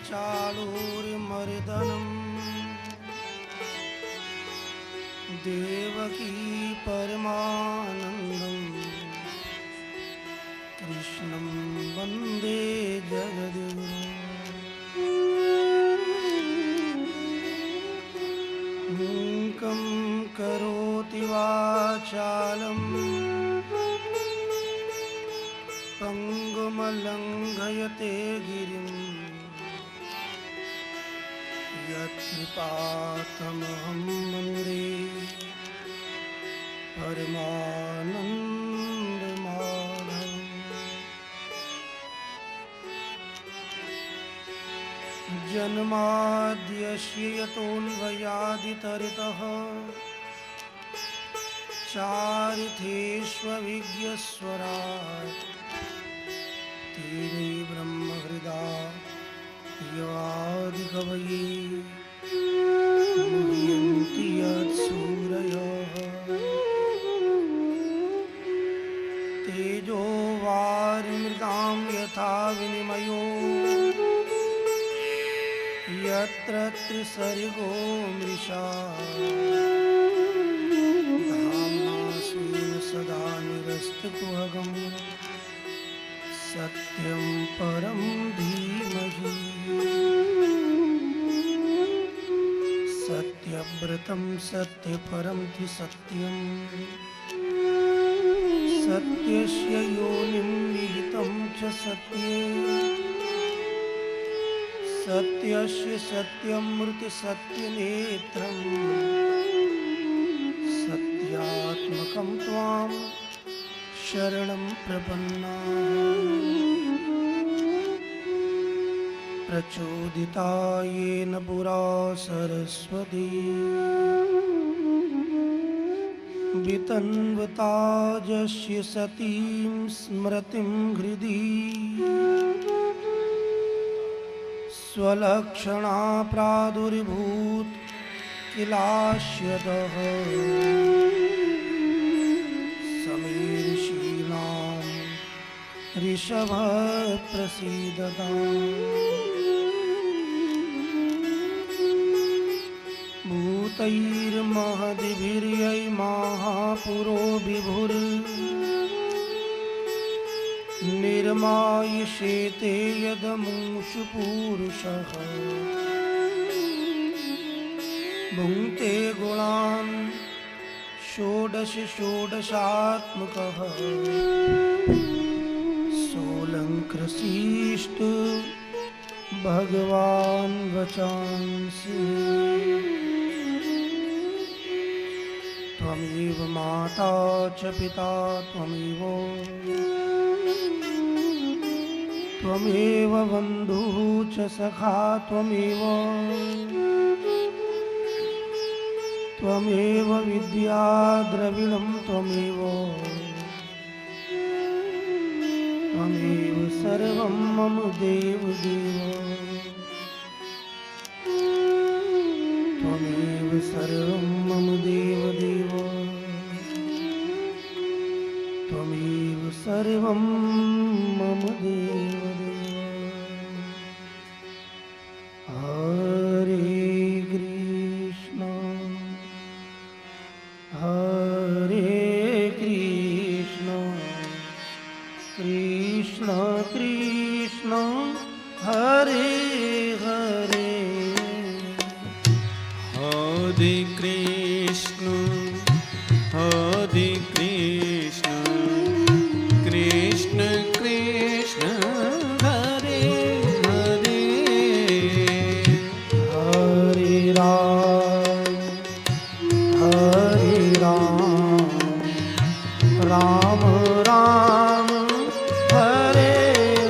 चाळूर्मर्दनम् देवकी परमानन्दम् कृष्णं वन्दे जगद्गुरुम् मूकं करोति वाचालम् पङ्गुमलङ्घयते गिरिं यत्कृपातमहं वन्दे परमानन्दमाधवम्। जन्माद्यस्य यतोऽन्वयादितरितः चारिथेष्वभिज्ञस्वराट् तेने ब्रह्महृदायादिकवये मुह्यन्ति यत्सूरयः। तेजो वारिमृतां यथा विनिमयो यत्र त्रिसर्गो मृषा धाम्ना स्वेन सदा निरस्तकुहकम् सत्यं परं धीमहि। सत्यव्रतं सत्यपरं हि सत्यं सत्यस्य योनिं निहितं च सत्ये सत्यस्य सत्यमृतसत्यनेत्रं सत्यात्मकं त्वां शरणं प्रपन्ना। प्रचोदिता येन पुरा सरस्वती वितन्वता यस्य सतीं स्मृतिं हृदि स्वलक्षणा प्रादुर्भूत किलास्यतः समीर्षीणां ऋषभः प्रसीदताम्। भूतैर्महद्भिर्यै महापुरो विभुर् निर्मायिषेते यदमुषु पूरुषः भुङ्क्ते गुणान् षोडश षोडशात्मकः सोऽलङ्कृशिष्ट भगवान् वचांसि। त्वमेव माता च पिता त्वमेव बन्धुः च सखा त्वमेव विद्या द्रविणं त्वमेव सर्वं मम देवदेव। त्वमेव सर्वं मम देवदेव त्वमेव सर्वं मम देवदेव। हरे कृष्ण कृष्ण कृष्ण हरे हरे हरे कृष्ण कृष्ण कृष्ण हरे हरे हरे राम राम राम हरे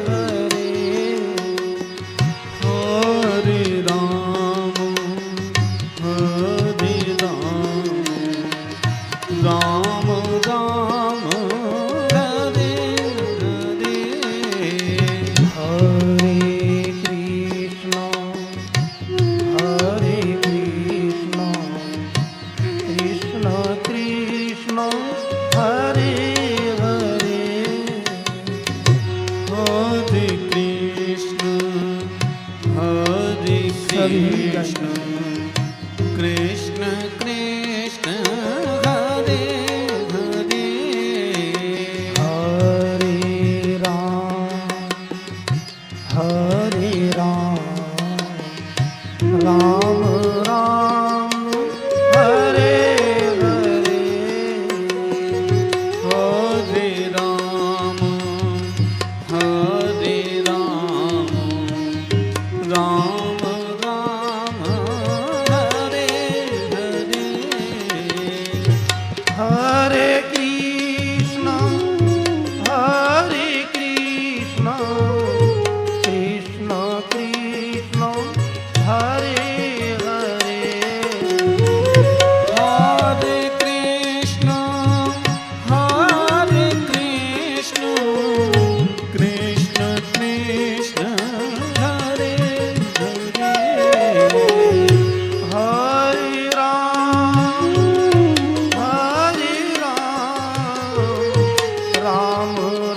हरे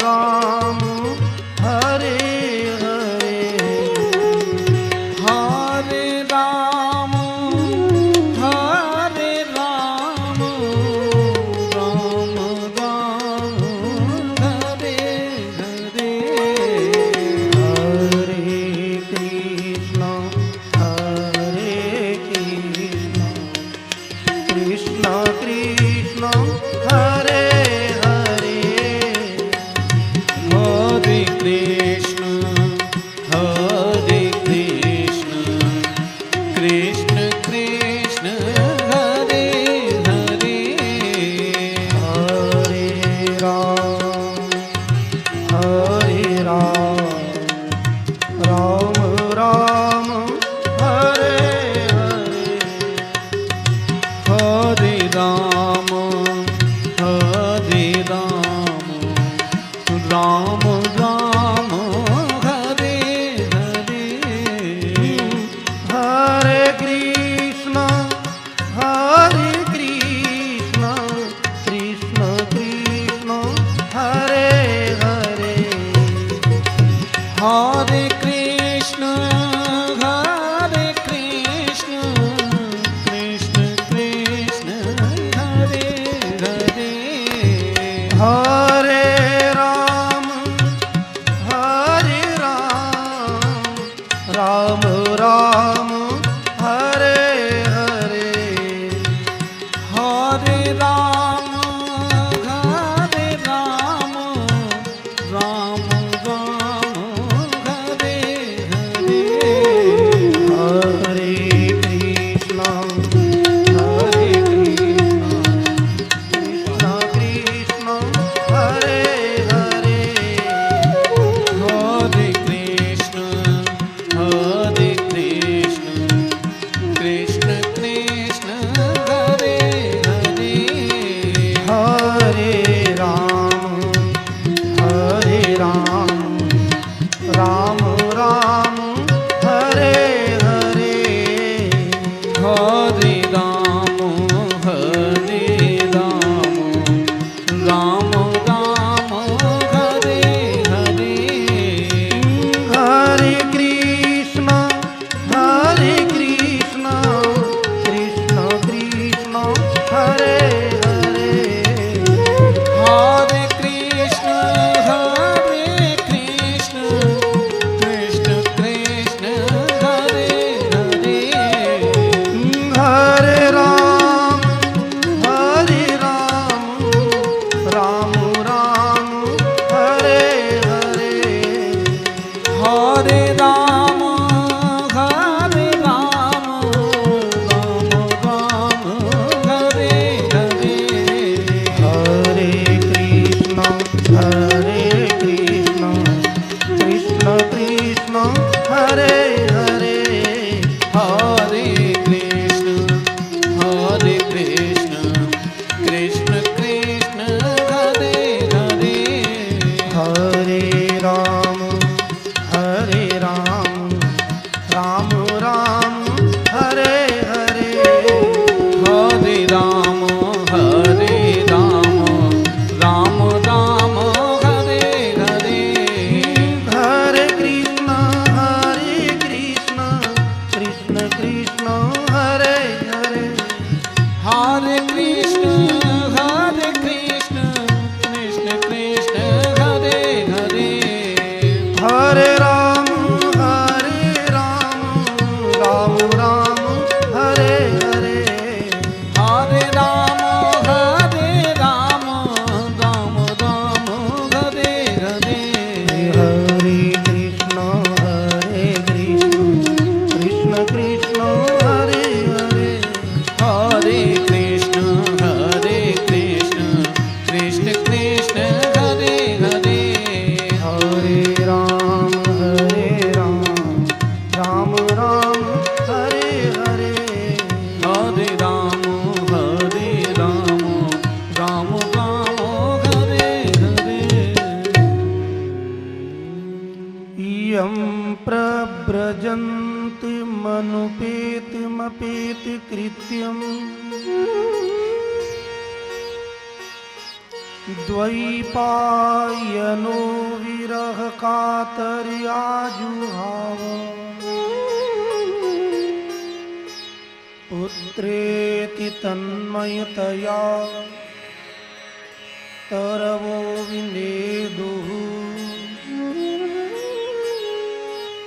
राम हरे हरे हरे राम हरे राम राम राम हरे हरे हरे कृष्ण कृष्ण कृष्ण हरे हरे हरे कृष्ण कृष्ण कृष्ण हरे हरे हरे राम राम राम हरे हरे हरे राम राम राम हरे हरे हरे कृष्ण कृष्ण कृष्ण हरे हरे हरे कृष्ण कृष्ण कृष्ण हरे हरे हरे राम राम राम हरे हरे हरे राम राम राम हरे हरे हरे कृष्ण कृष्ण कृष्ण हरे हरे हरे कृष्ण कृष्ण कृष्ण हरे हरे हरे राम राम राम हरे हरे हरे राम राम राम हरे हरे हरे कृष्ण कृष्ण कृष्ण हरे हरे हरे कृष्ण कृष्ण कृष्ण हरे हरे हरे राम राम राम हरे हरे हरे राम राम हरे हरे हरे कृष्ण कृष्ण कृष्ण हरे हरे हरे कृष्ण कृष्ण कृष्ण हरे हरे हरे राम राम राम हरे हरे हरे राम राम राम हरे हरे हरे कृष्ण कृष्ण कृष्ण हरे हरे हरे कृष्ण कृष्ण कृष्ण हरे हरे हरे राम राम राम हरे हरे हरे राम राम राम हरे हरे हरे कृष्ण कृष्ण कृष्ण हरे हरे हरे कृष्ण कृष्ण कृष्ण हरे हरे हरे राम राम राम हरे हरे हरे राम राम राम हरे हरे इयं प्रव्रजन्ति मनुपेतिमपेति कृत्यम् द्वैपायनो विरह कातर्याजुहाव पुत्रेति तन्मयतया तरवो विनेदुः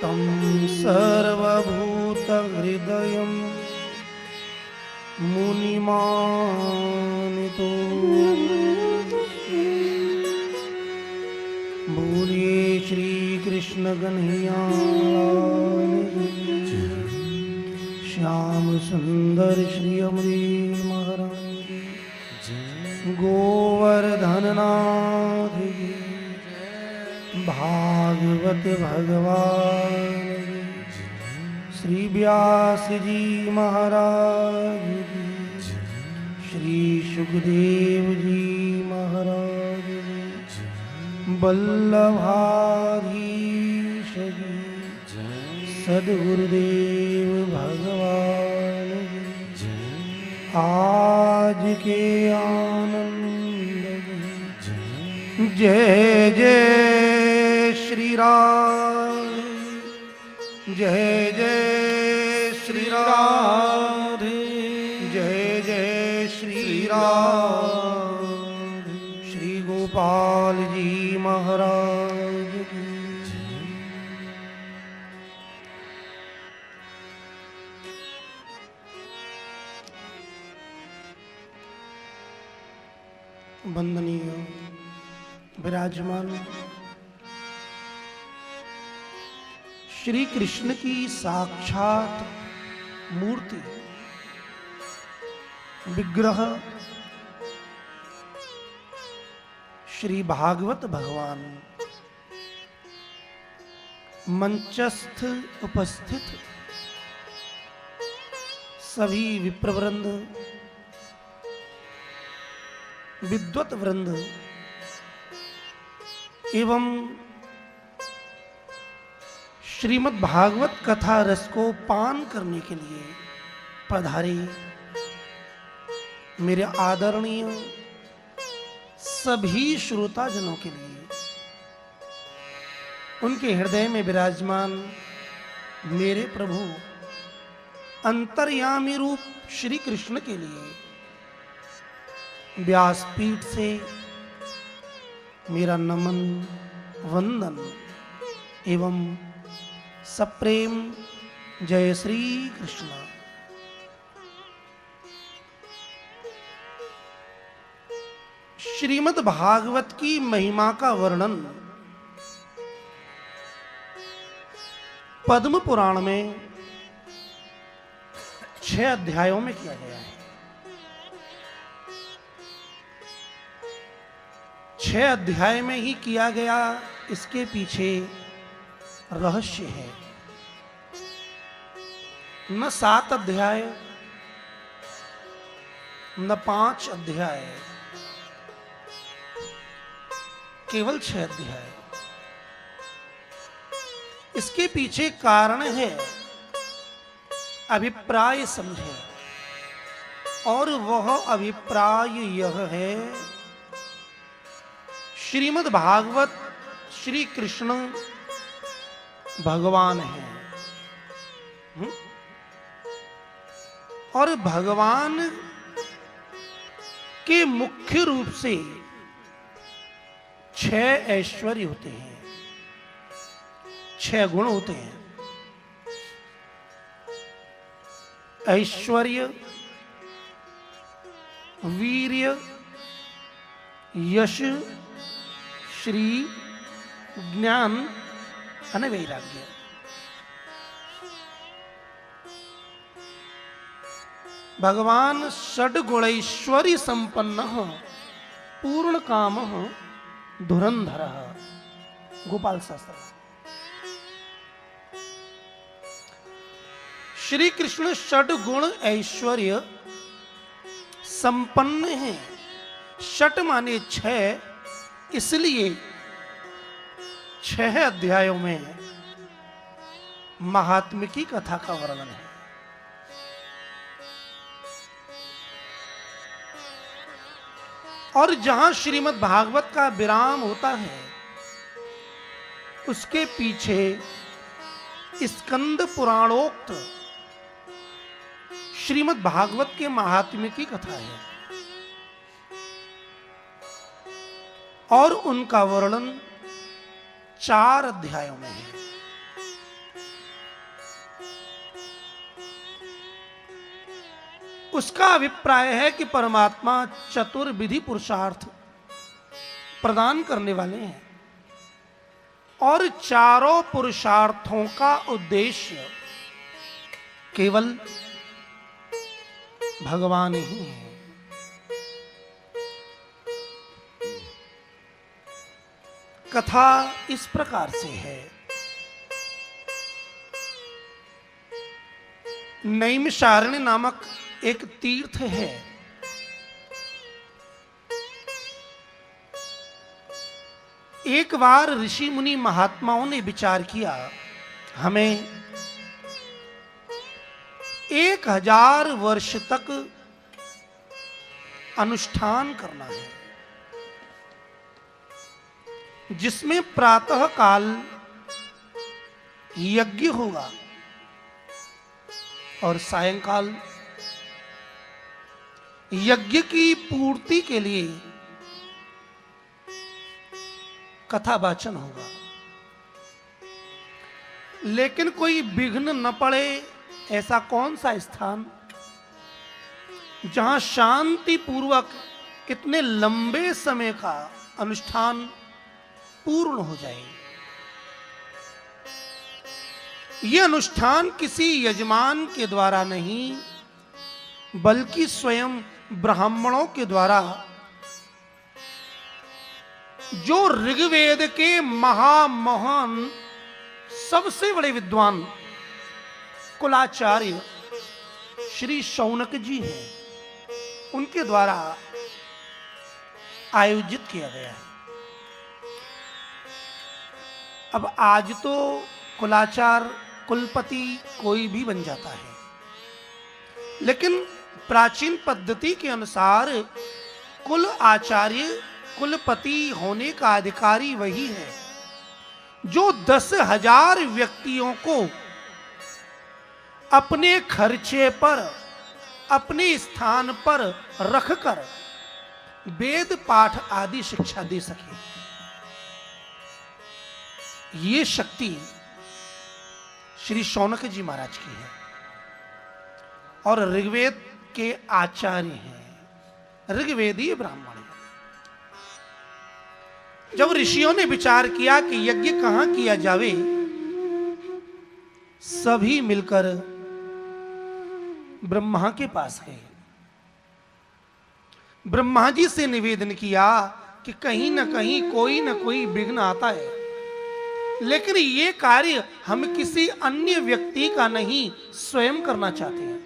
तं सर्वभूतहृदयं मुनिमानितो बोलिए श्री कृष्ण कन्हैया श्याम सुंदर श्री अमरीश महाराज गोवर्धननाथ की भागवत भगवान की श्री व्यास जी महाराज की श्री सुखदेव जी महाराज की वल्लभाधीश जी सद्गुरुदेव भगवान की आज के आनंद की जय जय श्री राम जय जय श्री राम जय जय श्री राम श्री गोपाल जी महाराज की वंदनीय विराजमान श्री कृष्ण की साक्षात मूर्ति विग्रह श्री भागवत भगवान मंचस्थ उपस्थित सभी विप्रवृंद विद्वत वृंद एवं श्रीमद् भागवत कथा रस को पान करने के लिए पधारे मेरे आदरणीय सभी श्रोताजनों के लिए उनके हृदय में विराजमान मेरे प्रभु अंतर्यामी रूप श्री कृष्ण के लिए व्यासपीठ से मेरा नमन वंदन एवं सप्रेम जय श्री कृष्ण। श्रीमद् भागवत की महिमा का वर्णन पद्म पुराण में 6 अध्यायों में किया गया है। 6 अध्याय में ही किया गया, इसके पीछे रहस्य है। न 7 अध्याय न 5 अध्याय, केवल 6 अध्याय। इसके पीछे कारण है, अभिप्राय समझे, और वह अभिप्राय यह है श्रीमद् भागवत श्री कृष्ण भगवान है और भगवान के मुख्य रूप से 6 ऐश्वर्य होते हैं, 6 गुण होते हैं। ऐश्वर्य, वीर्य, यश, श्री, ज्ञान और वैराग्य। भगवान षड्गुणैश्वर्य संपन्न पूर्ण काम धुरंधर। गोपाल शास्त्र। श्री कृष्ण षड्गुण ऐश्वर्य संपन्न है। षट माने 6, इसलिए 6 अध्यायों में महात्म्य की कथा का वर्णन है। और जहां श्रीमद् भागवत का विराम होता है उसके पीछे स्कंद पुराणोक्त श्रीमद् भागवत के महात्म्य की कथा है और उनका वर्णन 4 अध्यायों में है। उसका अभिप्राय है कि परमात्मा चतुर्विधि पुरुषार्थ प्रदान करने वाले हैं और चारों पुरुषार्थों का उद्देश्य केवल भगवान ही है। कथा इस प्रकार से है। नैमिषारण्य नामक एक तीर्थ है। एक बार ऋषि मुनि महात्माओं ने विचार किया हमें 1000 वर्ष तक अनुष्ठान करना है, जिसमें प्रातः काल यज्ञ होगा और सायंकाल यज्ञ की पूर्ति के लिए कथा वाचन होगा। लेकिन कोई विघ्न न पड़े ऐसा कौन सा स्थान जहां शांति पूर्वक इतने लंबे समय का अनुष्ठान पूर्ण हो जाए। यह अनुष्ठान किसी यजमान के द्वारा नहीं बल्कि स्वयं ब्राह्मणों के द्वारा, जो ऋग्वेद के महामहान सबसे बड़े विद्वान कुलाचार्य श्री शौनक जी हैं, उनके द्वारा आयोजित किया गया है। अब आज तो कुलाचार कुलपति कोई भी बन जाता है, लेकिन प्राचीन पद्धति के अनुसार कुल आचार्य कुलपति होने का अधिकारी वही है जो 10,000 व्यक्तियों को अपने खर्चे पर अपने स्थान पर रखकर वेद पाठ आदि शिक्षा दे सके। ये शक्ति श्री शौनक जी महाराज की है और ऋग्वेद के आचार्य हैं, ऋग्वेदीय ब्राह्मण हैं। जब ऋषियों ने विचार किया कि यज्ञ कहां किया जावे, सभी मिलकर ब्रह्मा के पास गए। ब्रह्मा जी से निवेदन किया कि कहीं न कहीं कोई न कोई विघ्न आता है, लेकिन ये कार्य हम किसी अन्य व्यक्ति का नहीं स्वयं करना चाहते हैं।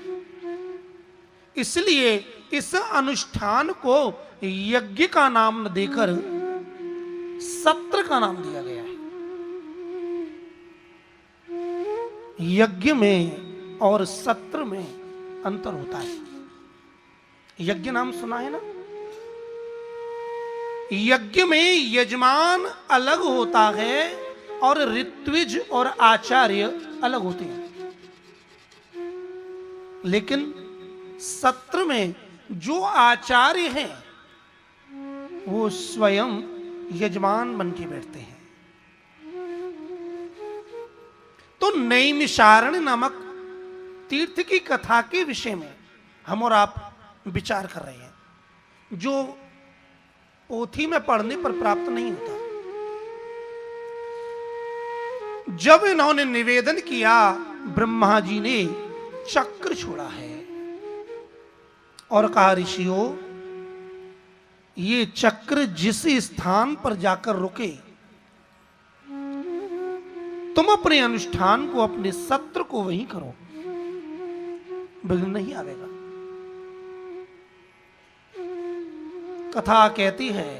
इसलिए इस अनुष्ठान को यज्ञ का नाम न देकर सत्र का नाम दिया गया है। यज्ञ में और सत्र में अंतर होता है। यज्ञ नाम सुना है ना? यज्ञ में यजमान अलग होता है और ऋत्विज और आचार्य अलग होते हैं, लेकिन सत्र में जो आचार्य हैं वो स्वयं यजमान बन के बैठते हैं। तो नैमिषारण्य नामक तीर्थ की कथा के विषय में हम और आप विचार कर रहे हैं, जो पोथी में पढ़ने पर प्राप्त नहीं होता। जब इन्होंने निवेदन किया, ब्रह्मा जी ने चक्र छोड़ा है और कहा, ऋषियों, ये चक्र जिस स्थान पर जाकर रुके, तुम अपने अनुष्ठान को, अपने सत्र को वहीं करो, विघ्न नहीं आवेगा। कथा कहती है,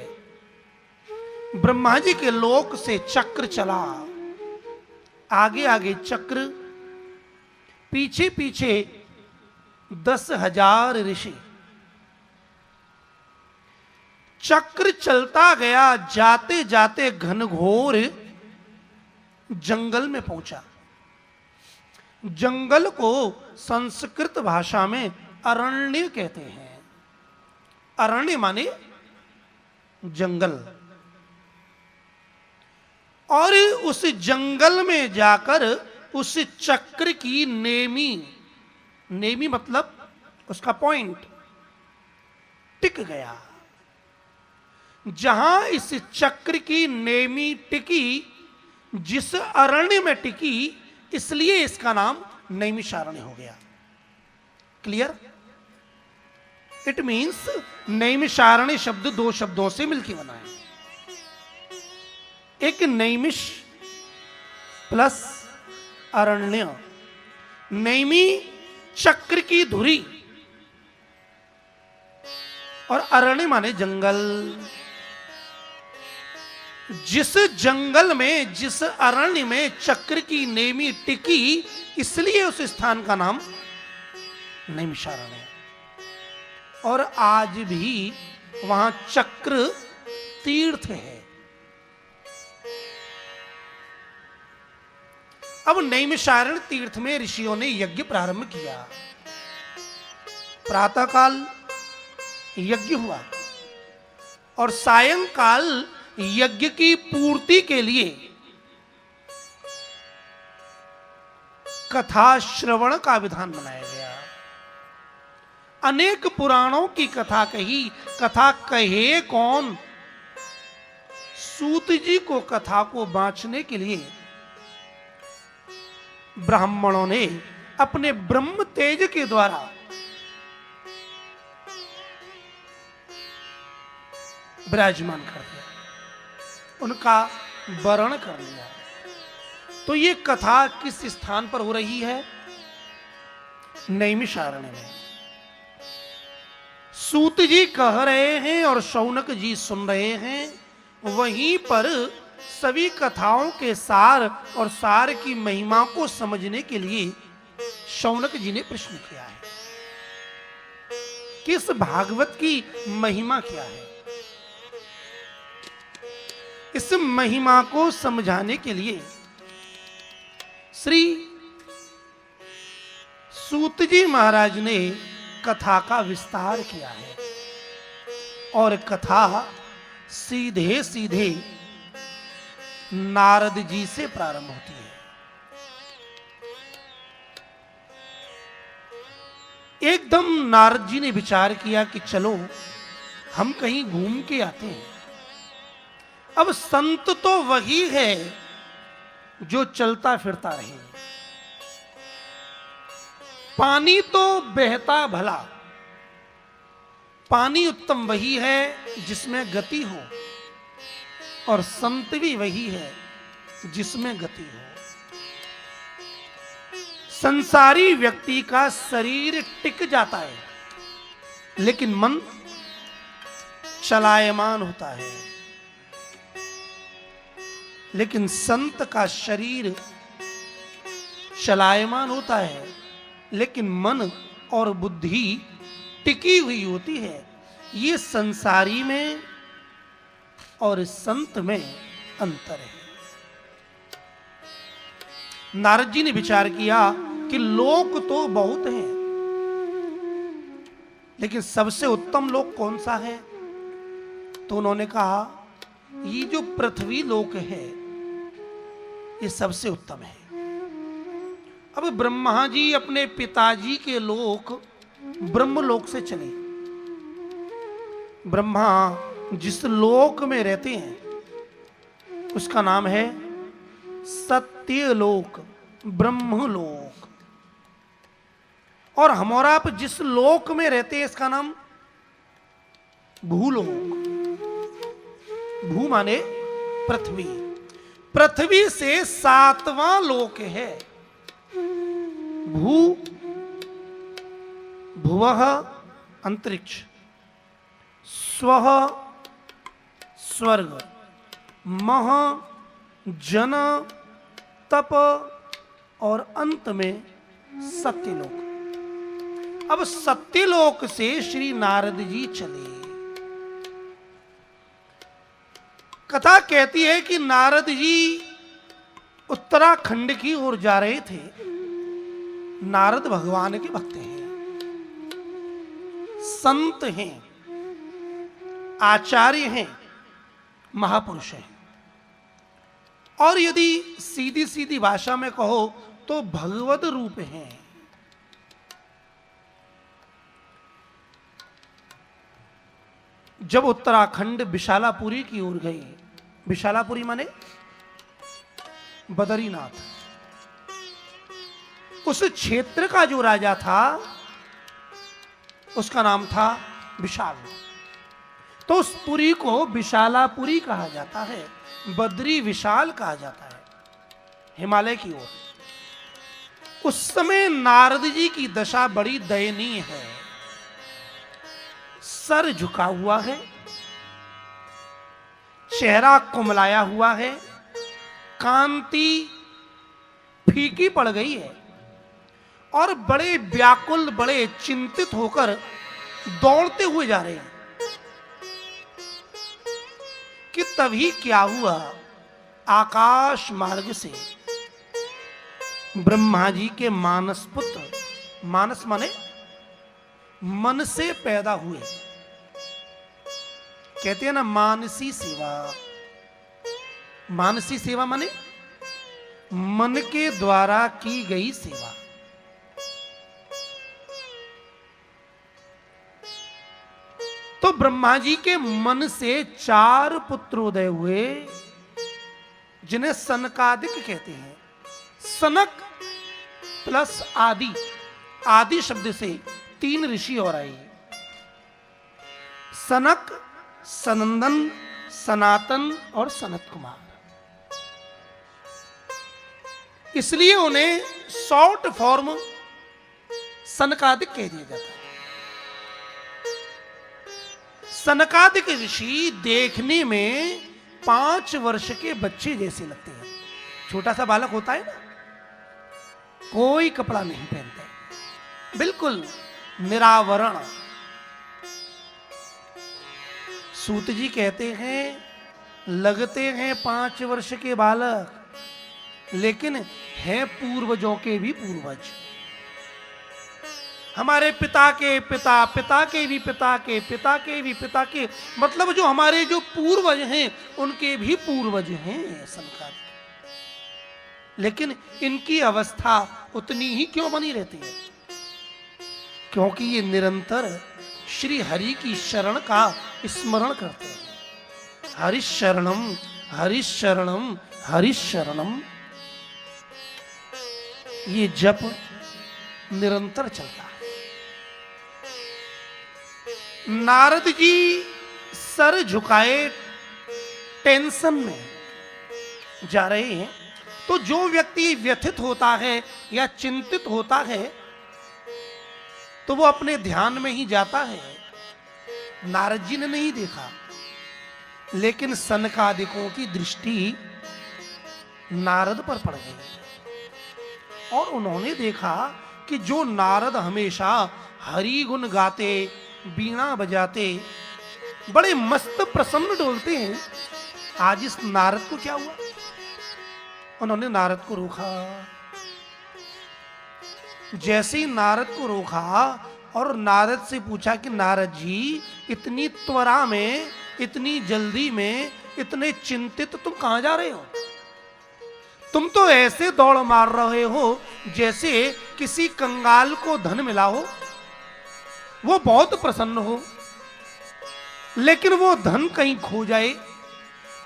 ब्रह्मा जी के लोक से चक्र चला, आगे आगे चक्र, पीछे पीछे 10,000 ऋषि चक्र चलता गया, जाते जाते घनघोर जंगल में पहुंचा। जंगल को संस्कृत भाषा में अरण्य कहते हैं। अरण्य माने जंगल। और उस जंगल में जाकर उस चक्र की नेमी, नेमी मतलब उसका पॉइंट, टिक गया। जहां इस चक्र की नेमी टिकी, जिस अरण्य में टिकी, इसलिए इसका नाम नैमिषारण्य हो गया। क्लियर? इट मीन्स नैमिषारण्य शब्द दो शब्दों से मिलकर बना है। एक नैमिष प्लस अरण्य। नैमी चक्र की धुरी और अरण्य माने जंगल। जिस जंगल में, जिस अरण्य में चक्र की नेमी टिकी, इसलिए उस स्थान का नाम नैमिषारण्य है। और आज भी वहां चक्र तीर्थ है। अब नैमिषारण्य तीर्थ में ऋषियों ने यज्ञ प्रारंभ किया। प्रातःकाल यज्ञ हुआ और सायंकाल यज्ञ की पूर्ति के लिए कथा श्रवण का विधान बनाया गया। अनेक पुराणों की कथा कही। कथा कहे कौन? सूत जी को कथा को बांचने के लिए ब्राह्मणों ने अपने ब्रह्म तेज के द्वारा विराजमान कर दिया, उनका वर्ण कर लिया। तो ये कथा किस स्थान पर हो रही है? नैमिषारण्य में। सूत जी कह रहे हैं और शौनक जी सुन रहे हैं। वहीं पर सभी कथाओं के सार और सार की महिमा को समझने के लिए शौनक जी ने प्रश्न किया है कि इस भागवत की महिमा क्या है। इस महिमा को समझाने के लिए श्री सूत जी महाराज ने कथा का विस्तार किया है। और कथा सीधे सीधे नारद जी से प्रारंभ होती है। एकदम नारद जी ने विचार किया कि चलो हम कहीं घूम के आते हैं। अब संत तो वही है जो चलता फिरता रहे। पानी तो बहता भला, पानी उत्तम वही है जिसमें गति हो, और संत भी वही है जिसमें गति हो। संसारी व्यक्ति का शरीर टिक जाता है लेकिन मन चलायमान होता है। लेकिन संत का शरीर चलायमान होता है लेकिन मन और बुद्धि टिकी हुई होती है। ये संसारी में और संत में अंतर है। नारद जी ने विचार किया कि लोक तो बहुत हैं, लेकिन सबसे उत्तम लोक कौन सा है? तो उन्होंने कहा ये जो पृथ्वी लोक है ये सबसे उत्तम है। अब ब्रह्मा जी अपने पिताजी के लोक ब्रह्मलोक से चले। ब्रह्मा जिस लोक में रहते हैं उसका नाम है सत्यलोक, ब्रह्मलोक। और हमारा आप जिस लोक में रहते हैं इसका नाम भूलोक। भू माने पृथ्वी। पृथ्वी से 7वां लोक है भू। भुवः अंतरिक्ष, स्वः स्वर्ग, मह जन तप और अंत में सत्यलोक। अब सत्यलोक से श्री नारद जी चले कथा कहती है कि नारद जी उत्तराखंड की ओर जा रहे थे। नारद भगवान के भक्त हैं, संत हैं, आचार्य हैं, महापुरुष हैं, और यदि सीधी सीधी भाषा में कहो तो भगवत रूप हैं। जब उत्तराखंड विशालापुरी की ओर गए, विशालापुरी माने बद्रीनाथ, उस क्षेत्र का जो राजा था उसका नाम था विशाल। तो उस पुरी को विशालापुरी कहा जाता है, बद्री विशाल कहा जाता है, हिमालय की ओर। उस समय नारद जी की दशा बड़ी दयनीय है। सर झुका हुआ है, चेहरा कुमलाया हुआ है, कांति फीकी पड़ गई है, और बड़े व्याकुल, बड़े चिंतित होकर दौड़ते हुए जा रहे हैं कि तभी क्या हुआ, आकाश मार्ग से ब्रह्मा जी के मानस पुत्र, मानस माने मन से पैदा हुए, कहते हैं ना मानसी सेवा। मानसी सेवा माने मन के द्वारा की गई सेवा। तो ब्रह्मा जी के मन से 4 पुत्रोदय हुए, जिन्हें सनकादिक कहते हैं। सनक प्लस आदि, आदि शब्द से 3 ऋषि और आए, सनक, सनंदन, सनातन और सनत कुमार। इसलिए उन्हें शॉर्ट फॉर्म सनकादिक कह दिया जाता है। सनकादिक ऋषि देखने में 5 वर्ष के बच्चे जैसे लगते हैं। छोटा सा बालक होता है ना, कोई कपड़ा नहीं पहनते, बिल्कुल निरावरण। सूत जी कहते हैं लगते हैं 5 वर्ष के बालक, लेकिन हैं पूर्वजों के भी पूर्वज। हमारे पिता के पिता, पिता के भी पिता के पिता के भी पिता के, मतलब जो हमारे जो पूर्वज हैं उनके भी पूर्वज हैं सनकादिक। लेकिन इनकी अवस्था उतनी ही क्यों बनी रहती है? क्योंकि ये निरंतर श्री हरि की शरण का स्मरण करते हैं। हरिशरणम हरिशरणम हरिशरणम, ये जप निरंतर चलता है। नारद जी सर झुकाए टेंशन में जा रहे हैं। तो जो व्यक्ति व्यथित होता है या चिंतित होता है तो वो अपने ध्यान में ही जाता है। नारद जी ने नहीं देखा, लेकिन सनकादिकों की दृष्टि नारद पर पड़ गई और उन्होंने देखा कि जो नारद हमेशा हरि गुण गाते, बीणा बजाते, बड़े मस्त प्रसन्न डोलते हैं, आज इस नारद को क्या हुआ? उन्होंने नारद को रोका। जैसे ही नारद को रोका और नारद से पूछा कि नारद जी, इतनी त्वरा में, इतनी जल्दी में, इतने चिंतित तुम कहां जा रहे हो? तुम तो ऐसे दौड़ मार रहे हो जैसे किसी कंगाल को धन मिला हो, वो बहुत प्रसन्न हो, लेकिन वो धन कहीं खो जाए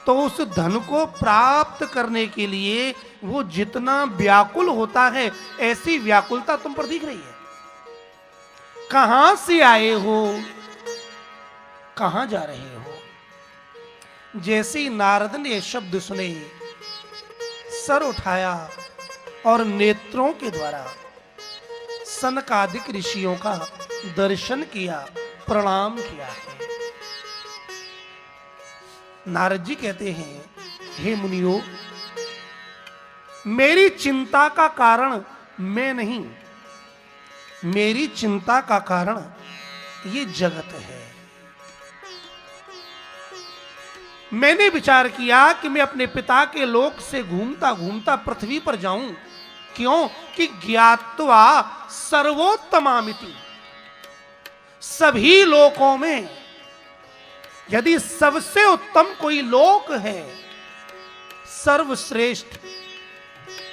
तो उस धन को प्राप्त करने के लिए वो जितना व्याकुल होता है, ऐसी व्याकुलता तुम पर दिख रही है। कहां से आए हो, कहां जा रहे हो? जैसे ही नारद ने ये शब्द सुने, सर उठाया और नेत्रों के द्वारा सनकादिक ऋषियों का दर्शन किया, प्रणाम किया है। नारद जी कहते हैं, हे मुनियो, मेरी चिंता का कारण मैं नहीं, मेरी चिंता का कारण ये जगत है। मैंने विचार किया कि मैं अपने पिता के लोक से घूमता घूमता पृथ्वी पर जाऊं। क्यों? कि ज्ञात्वा सर्वोत्तमामिति, सभी लोकों में यदि सबसे उत्तम कोई लोक है, सर्वश्रेष्ठ,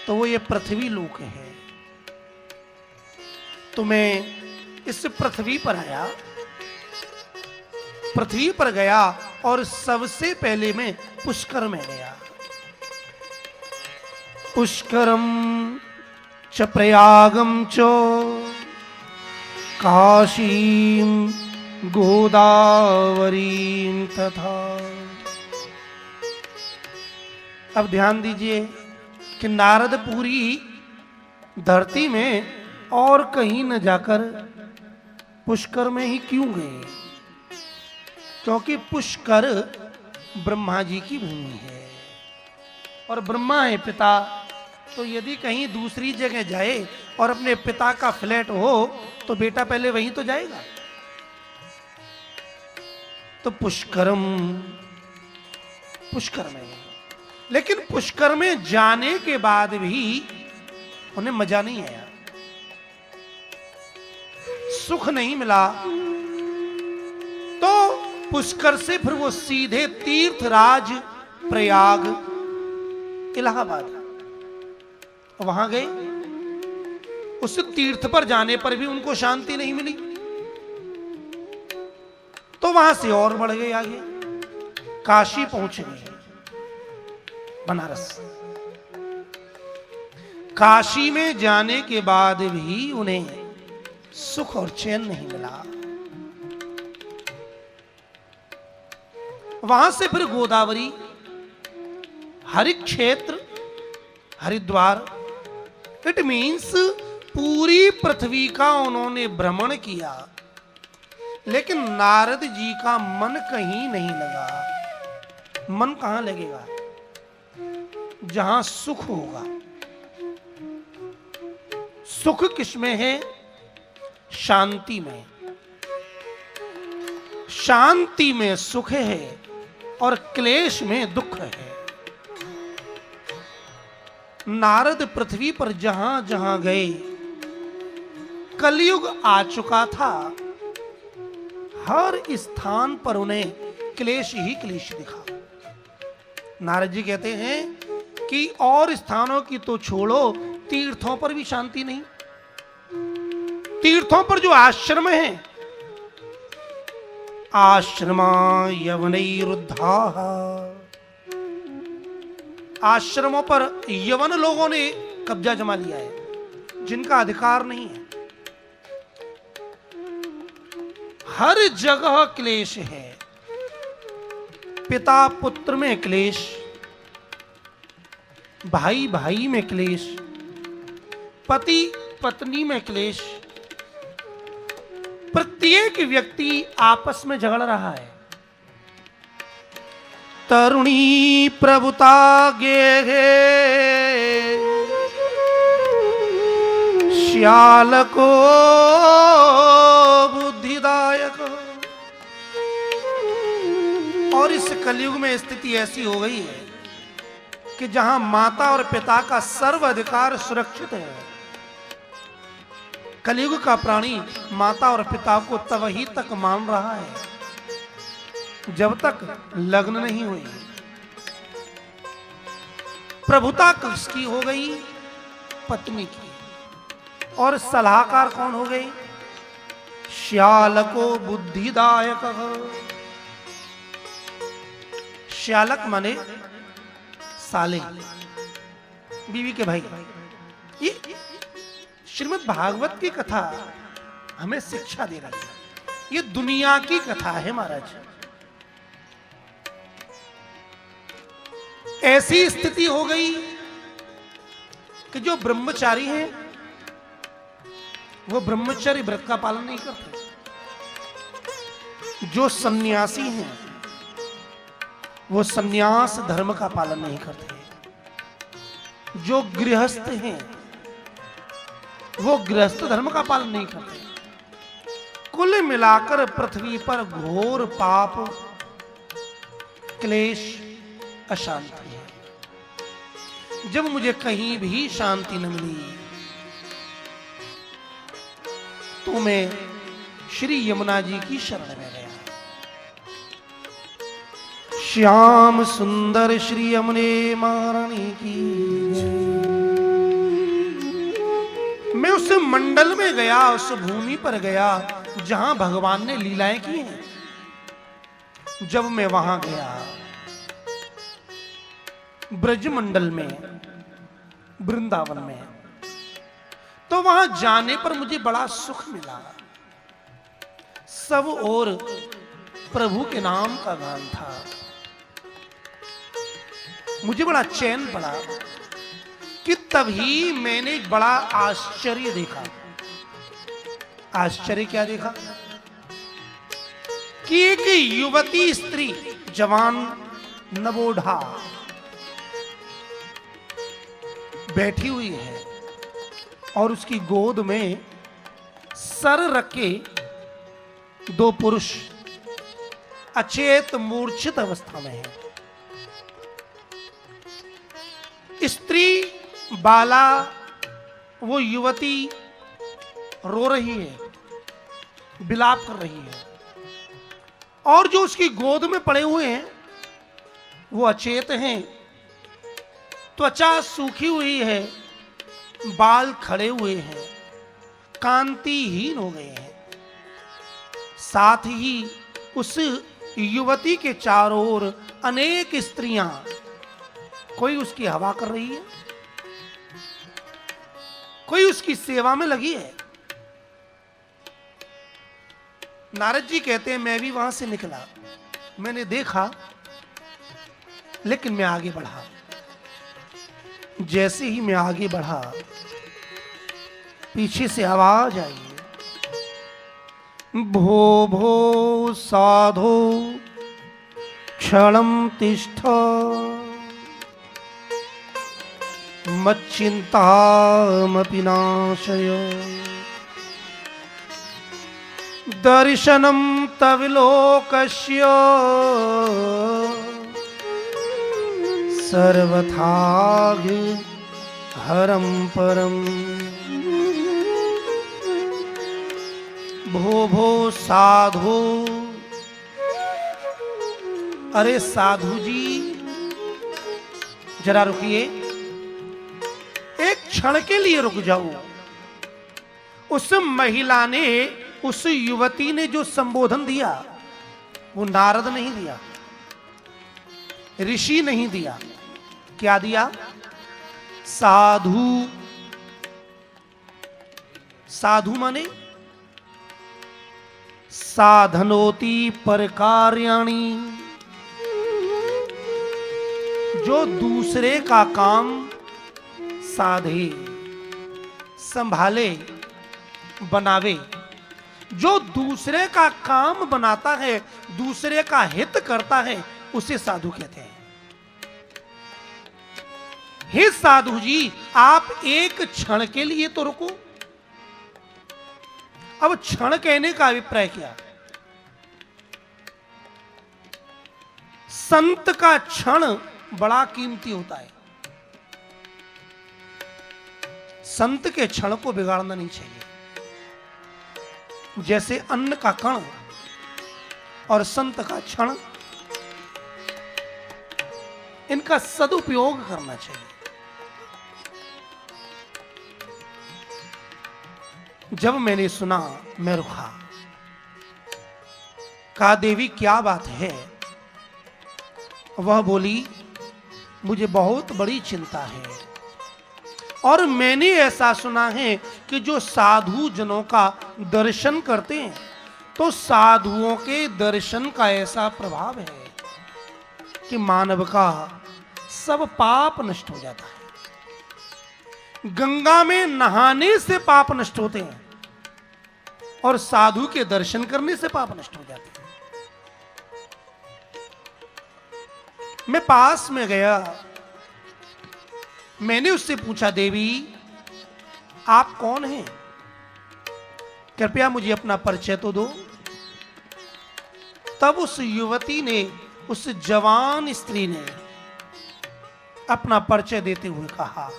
तो वो ये पृथ्वी लोक है। तो मैं इस पृथ्वी पर आया, पृथ्वी पर गया और सबसे पहले मैं पुष्कर में गया। पुष्करम च प्रयागम च काशीम गोदावरीम तथा। अब ध्यान दीजिए कि नारद पूरी धरती में और कहीं न जाकर पुष्कर में ही क्यों गए? क्योंकि पुष्कर ब्रह्मा जी की भूमि है और ब्रह्मा है पिता। तो यदि कहीं दूसरी जगह जाए और अपने पिता का फ्लैट हो तो बेटा पहले वहीं तो जाएगा। तो पुष्कर में, लेकिन पुष्कर में जाने के बाद भी उन्हें मजा नहीं आया, सुख नहीं मिला। तो पुष्कर से फिर वो सीधे तीर्थराज प्रयाग इलाहाबाद वहां गए। उस तीर्थ पर जाने पर भी उनको शांति नहीं मिली, तो वहां से और बढ़ गए आगे, काशी पहुंच गए, बनारस। काशी में जाने के बाद भी उन्हें सुख और चैन नहीं मिला। वहां से फिर गोदावरी, हरिक्षेत्र, हरिद्वार, इट मीन्स पूरी पृथ्वी का उन्होंने भ्रमण किया, लेकिन नारद जी का मन कहीं नहीं लगा। मन कहां लगेगा? जहां सुख होगा। सुख किसमें है? शांति में। शांति में सुख है और क्लेश में दुख है। नारद पृथ्वी पर जहां जहां गए, कलयुग आ चुका था, हर स्थान पर उन्हें क्लेश ही क्लेश दिखा। नारद जी कहते हैं कि और स्थानों की तो छोड़ो, तीर्थों पर भी शांति नहीं। तीर्थों पर जो आश्रम है, आश्रमा यवनैरुद्धा, आश्रमों पर यवन लोगों ने कब्जा जमा लिया है, जिनका अधिकार नहीं है। हर जगह क्लेश है। पिता पुत्र में क्लेश, भाई भाई में क्लेश, पति पत्नी में क्लेश, प्रत्येक व्यक्ति आपस में झगड़ रहा है। तरुणी प्रभुता गे श्याल को बुद्धिदायक। और इस कलयुग में स्थिति ऐसी हो गई है कि जहां माता और पिता का सर्व अधिकार सुरक्षित है, कलयुग का प्राणी माता और पिता को तभी तक मान रहा है जब तक लग्न नहीं हुई। प्रभुता किसकी हो गई? पत्नी की। और सलाहकार कौन हो गई? श्यालको बुद्धिदायक। श्यालक माने साले, बीवी के भाई। ये श्रीमद् भागवत की कथा हमें शिक्षा दे रही है। ये दुनिया की कथा है महाराज। ऐसी स्थिति हो गई कि जो ब्रह्मचारी हैं वो ब्रह्मचर्य व्रत का पालन नहीं करते, जो सन्यासी हैं वो सन्यास धर्म का पालन नहीं करते, जो गृहस्थ हैं वो गृहस्थ धर्म का पालन नहीं करते। कुल मिलाकर पृथ्वी पर घोर पाप क्लेश, अशांति है। जब मुझे कहीं भी शांति न मिली तो मैं श्री यमुना जी की शरण में गया। श्याम सुंदर श्री यमुने महारानी की जय। मैं उस मंडल में गया, उस भूमि पर गया जहां भगवान ने लीलाएं की हैं। जब मैं वहां गया ब्रज मंडल में, वृंदावन में, तो वहां जाने पर मुझे बड़ा सुख मिला। सब और प्रभु के नाम का गान था। मुझे बड़ा चैन पड़ा कि तभी मैंने एक बड़ा आश्चर्य देखा। आश्चर्य क्या देखा कि एक युवती स्त्री, जवान नवोढ़ा बैठी हुई है और उसकी गोद में सर रखे दो पुरुष अचेत मूर्छित अवस्था में है। स्त्री बाला, वो युवती रो रही है, विलाप कर रही है, और जो उसकी गोद में पड़े हुए हैं वो अचेत हैं। त्वचा सूखी हुई है, बाल खड़े हुए हैं, कांतिहीन हो गए हैं। साथ ही उस युवती के चारों ओर अनेक स्त्रियां, कोई उसकी हवा कर रही है, कोई उसकी सेवा में लगी है। नारद जी कहते हैं मैं भी वहां से निकला, मैंने देखा, लेकिन मैं आगे बढ़ा। जैसे ही मैं आगे बढ़ा, पीछे से आवाज आई, भो भो साधो क्षणं तिष्ठ मच्चिंतामपि नाशय दर्शनं तविलोकस्य सर्वथा हरं परम। भो भो साधु, अरे साधु जी जरा रुकिए, एक क्षण के लिए रुक जाओ। उस महिला ने, उस युवती ने जो संबोधन दिया वो नारद नहीं दिया, ऋषि नहीं दिया। क्या दिया? साधु। साधु माने साधनोति परकार्याणि, जो दूसरे का काम साधे, संभाले, बनावे। जो दूसरे का काम बनाता है, दूसरे का हित करता है, उसे साधु कहते हैं। हे साधु जी, आप एक क्षण के लिए तो रुको। अब क्षण कहने का अभिप्राय क्या? संत का क्षण बड़ा कीमती होता है। संत के क्षण को बिगाड़ना नहीं चाहिए। जैसे अन्न का कण और संत का क्षण, इनका सदुपयोग करना चाहिए। जब मैंने सुना, मैं रुका, कहा देवी क्या बात है? वह बोली मुझे बहुत बड़ी चिंता है, और मैंने ऐसा सुना है कि जो साधु जनों का दर्शन करते हैं तो साधुओं के दर्शन का ऐसा प्रभाव है कि मानव का सब पाप नष्ट हो जाता है। गंगा में नहाने से पाप नष्ट होते हैं और साधु के दर्शन करने से पाप नष्ट हो जाते हैं। मैं पास में गया, मैंने उससे पूछा देवी आप कौन हैं? कृपया मुझे अपना परिचय तो दो। तब उस युवती ने उस जवान स्त्री ने अपना परिचय देते हुए कहा,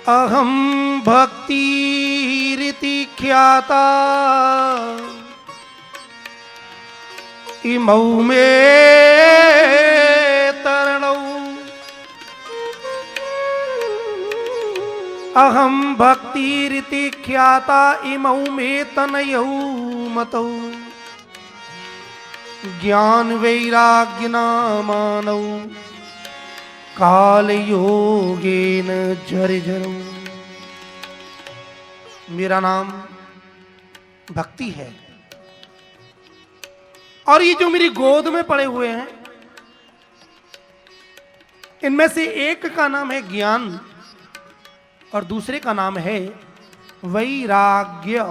अहम भक्ति रीति ख्याता इमौ मे तरणौ, अहम भक्ति रीति ख्याता इमौ मे तनयौ मतौ, ज्ञान वैराग्य नामानौ काल योगेन जर्जरौ। मेरा नाम भक्ति है और ये जो मेरी गोद में पड़े हुए हैं इनमें से एक का नाम है ज्ञान और दूसरे का नाम है वैराग्य।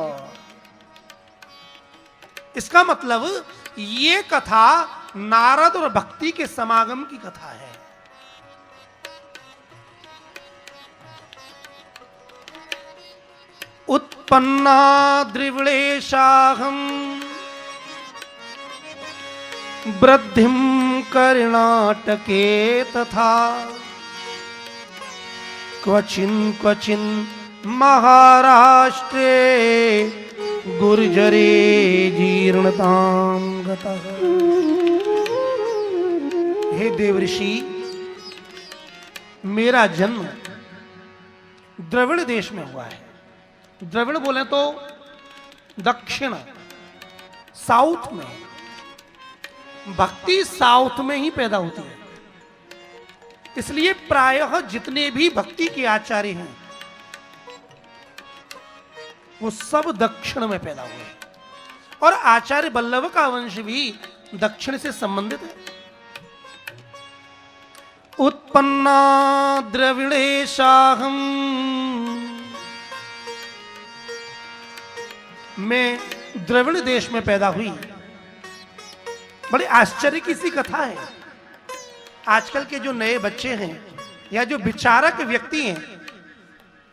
इसका मतलब ये कथा नारद और भक्ति के समागम की कथा है। उत्पन्ना द्रिवणेशाहम वृद्धिम कर्णाटके तथा क्वचिन क्वचिन महाराष्ट्रे गुर्जरे जीर्णताम गतः। हे देवऋषि, मेरा जन्म द्रविड़ देश में हुआ है। द्रविड़ बोले तो दक्षिण, साउथ में। भक्ति साउथ में ही पैदा होती है, इसलिए प्रायः जितने भी भक्ति के आचार्य हैं वो सब दक्षिण में पैदा हुए हैं और आचार्य वल्लभ का वंश भी दक्षिण से संबंधित है। उत्पन्ना द्रविणेशाहम, मैं द्रविड़ देश में पैदा हुई। बड़े आश्चर्य की सी कथा है। आजकल के जो नए बच्चे हैं या जो विचारक व्यक्ति हैं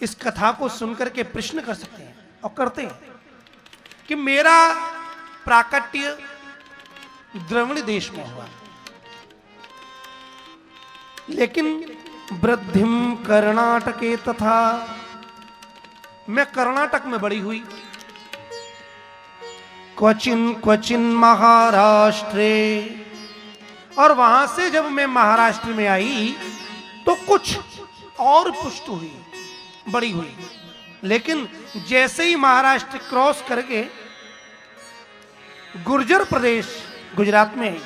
इस कथा को सुनकर के प्रश्न कर सकते हैं और करते हैं कि मेरा प्राकट्य द्रविड़ देश में हुआ, लेकिन वृद्धिम कर्णाटके तथा, मैं कर्नाटक में बड़ी हुई। क्वचिन क्वचिन महाराष्ट्रे, और वहां से जब मैं महाराष्ट्र में आई तो कुछ और पुष्ट हुई, बड़ी हुई। लेकिन जैसे ही महाराष्ट्र क्रॉस करके गुर्जर प्रदेश गुजरात में आई,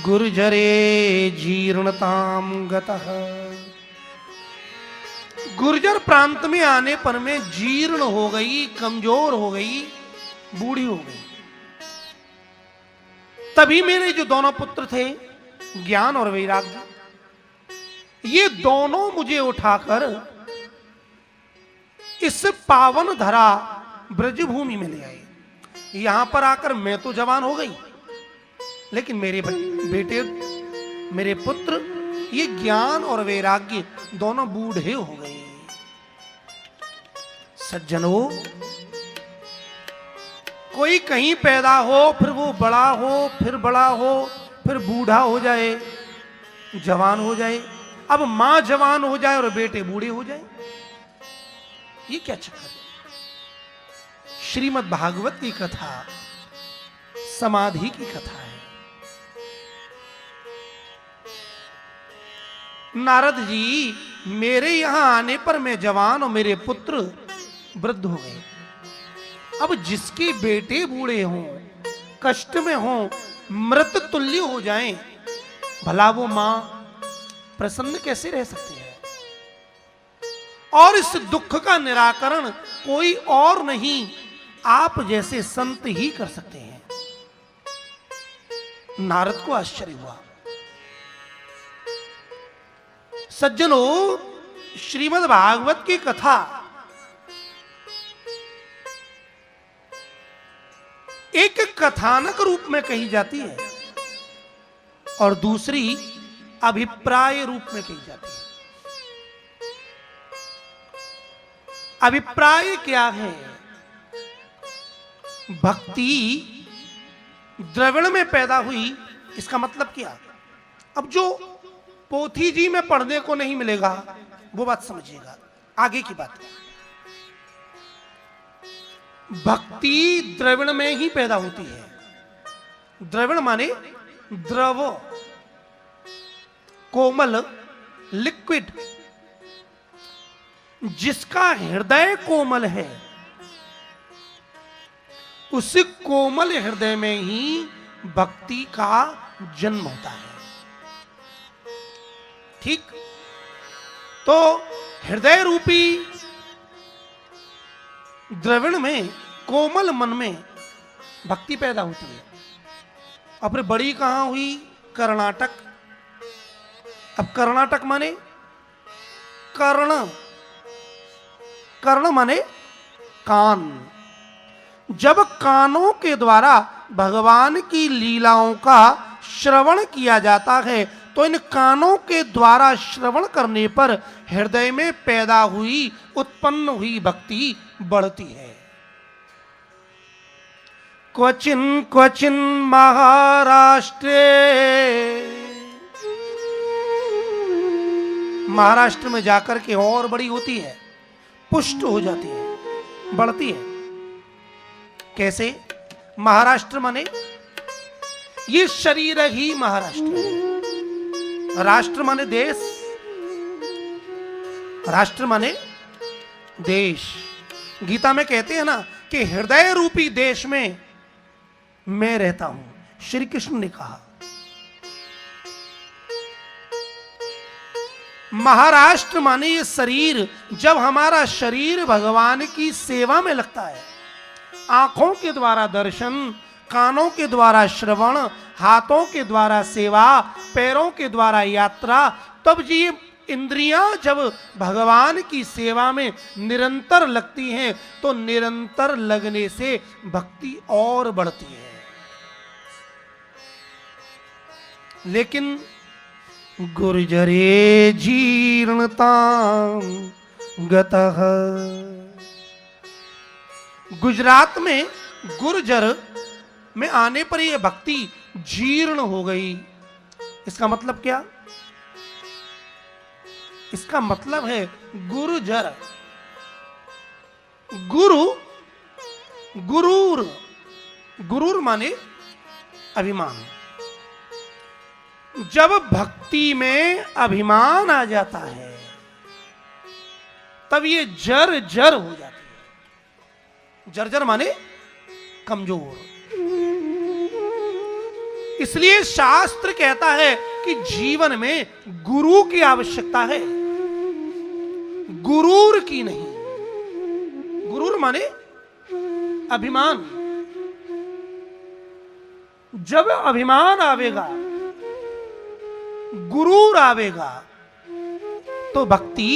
गुर्जरे जीर्णताम गतः, गुर्जर प्रांत में आने पर मैं जीर्ण हो गई, कमजोर हो गई, बूढ़ी हो गई। तभी मेरे जो दोनों पुत्र थे ज्ञान और वैराग्य, ये दोनों मुझे उठाकर इस पावन धरा ब्रजभूमि में ले आए। यहां पर आकर मैं तो जवान हो गई, लेकिन मेरे बेटे, मेरे पुत्र, ये ज्ञान और वैराग्य दोनों बूढ़े हो गए। सज्जनों, कोई कहीं पैदा हो, फिर वो बड़ा हो, फिर बड़ा हो, फिर बूढ़ा हो जाए, जवान हो जाए। अब मां जवान हो जाए और बेटे बूढ़े हो जाए, ये क्या चक्कर है? श्रीमद् भागवत की कथा समाधि की कथा है। नारद जी, मेरे यहां आने पर मैं जवान और मेरे पुत्र वृद्ध हो गए। अब जिसके बेटे बूढ़े हों, कष्ट में हों, मृत तुल्य हो जाएं, भला वो मां प्रसन्न कैसे रह सकती है? और इस दुख का निराकरण कोई और नहीं, आप जैसे संत ही कर सकते हैं। नारद को आश्चर्य हुआ। सज्जनों, श्रीमद् भागवत की कथा एक कथानक रूप में कही जाती है और दूसरी अभिप्राय रूप में कही जाती है। अभिप्राय क्या है? भक्ति द्रविड़ में पैदा हुई, इसका मतलब क्या? अब जो पोथी जी में पढ़ने को नहीं मिलेगा वो बात समझिएगा, आगे की बात। भक्ति द्रविड़ में ही पैदा होती है। द्रविड़ माने द्रव, कोमल, लिक्विड। जिसका हृदय कोमल है उस कोमल हृदय में ही भक्ति का जन्म होता है। ठीक? तो हृदय रूपी द्रविड़ में, कोमल मन में भक्ति पैदा होती है। अब फिर बड़ी कहां हुई? कर्नाटक। अब कर्नाटक माने कर्ण, कर्ण माने कान। जब कानों के द्वारा भगवान की लीलाओं का श्रवण किया जाता है तो इन कानों के द्वारा श्रवण करने पर हृदय में पैदा हुई, उत्पन्न हुई भक्ति बढ़ती है। क्वचिन क्वचिन महाराष्ट्रे, महाराष्ट्र में जाकर के और बड़ी होती है, पुष्ट हो जाती है, बढ़ती है। कैसे? महाराष्ट्र माने ये शरीर ही महाराष्ट्र है। राष्ट्र माने देश, राष्ट्र माने देश। गीता में कहते हैं ना कि हृदय रूपी देश में मैं रहता हूं, श्री कृष्ण ने कहा। महाराष्ट्र माने ये शरीर। जब हमारा शरीर भगवान की सेवा में लगता है, आंखों के द्वारा दर्शन, कानों के द्वारा श्रवण, हाथों के द्वारा सेवा, पैरों के द्वारा यात्रा, तब ये इंद्रियां जब भगवान की सेवा में निरंतर लगती हैं तो निरंतर लगने से भक्ति और बढ़ती है। लेकिन गुर्जरे जीर्णतां गतः, गुजरात में गुर्जर में आने पर यह भक्ति जीर्ण हो गई। इसका मतलब क्या? इसका मतलब है गुर्जर, गुरु, गुरूर, गुरूर माने अभिमान। जब भक्ति में अभिमान आ जाता है तब ये जर जर हो जाती है। जर्जर माने कमजोर। इसलिए शास्त्र कहता है कि जीवन में गुरु की आवश्यकता है, गुरूर की नहीं। गुरूर माने अभिमान। जब अभिमान आवेगा, गुरूर आवेगा, तो भक्ति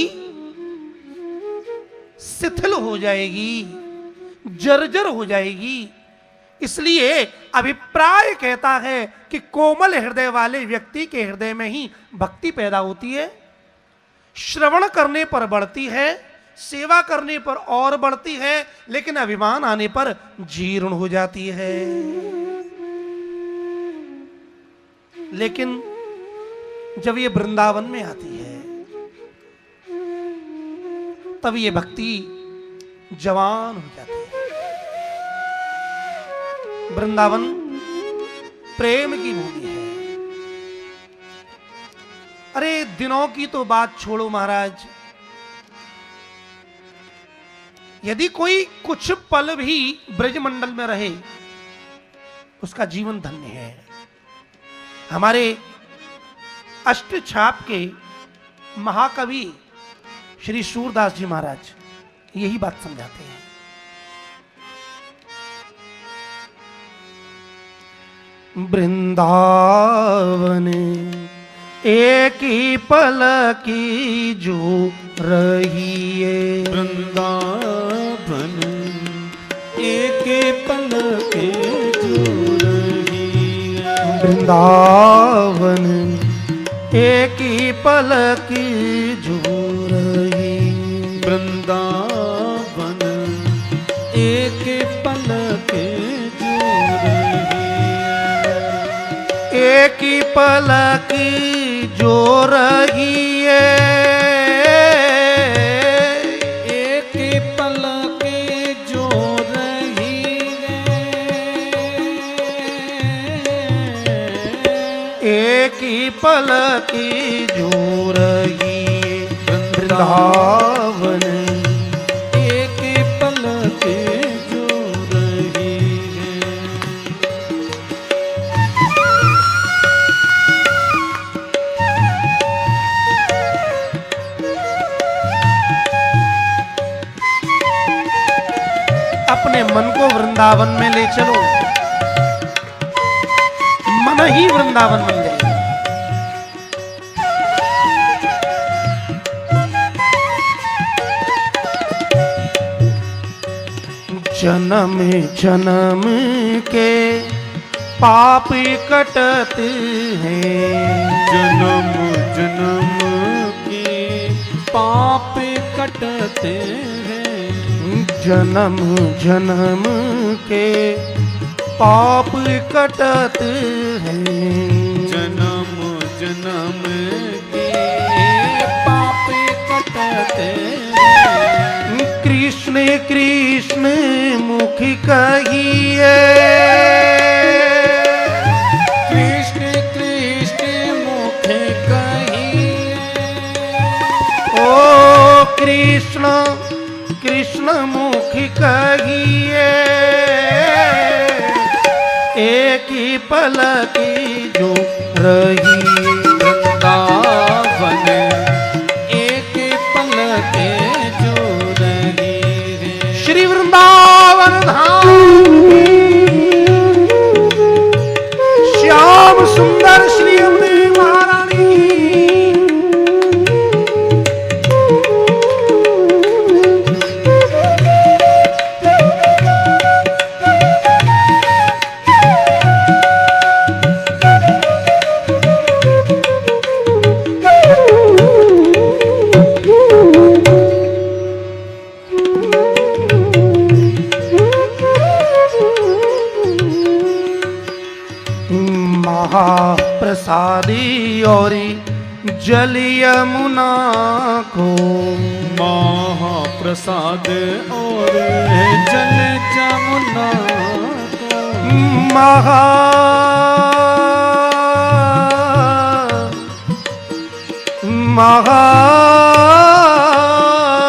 शिथिल हो जाएगी, जर्जर हो जाएगी। इसलिए अभिप्राय कहता है कि कोमल हृदय वाले व्यक्ति के हृदय में ही भक्ति पैदा होती है, श्रवण करने पर बढ़ती है, सेवा करने पर और बढ़ती है, लेकिन अभिमान आने पर जीर्ण हो जाती है। लेकिन जब ये वृंदावन में आती है तब ये भक्ति जवान हो जाती है। वृंदावन प्रेम की भूमि है। अरे दिनों की तो बात छोड़ो महाराज, यदि कोई कुछ पल भी ब्रजमंडल में रहे उसका जीवन धन्य है। हमारे अष्टछाप के महाकवि श्री सूरदास जी महाराज यही बात समझाते हैं। वृंदावन एक ही पल की जो रही है, वृंदावन एक ही पल के जो रही है, वृंदावन एक ही पल की जो रही, वृंदावन एक पल के जो रही। एक ही पलक जो रही है, एक ही पलक जो रही है, एक ही पलक जो रही है वृंदावन, एक ही पलक जो रही है। अपने मन को वृंदावन में ले चलो, मन ही वृंदावन बन जाएगा। जन्म जन्म के पाप कटत हैं, जन्म जन्म के पाप कटते हैं, जन्म जन्म के पाप कटत हैं, जन्म जन्म के पाप कटते हैं। कृष्ण कृष्ण मुख कहिए, कृष्ण कृष्ण मुख कहिए, ओ कृष्ण कृष्ण मुख कहिए, एक ही पलक जो रही वृंदावन, एक पलक जो रही है। श्री वृंदावन धाम, श्याम सुंदर श्री अम्बे महारानी महाप्रसादी और जल यमुना को, महाप्रसाद और जल जमुना को,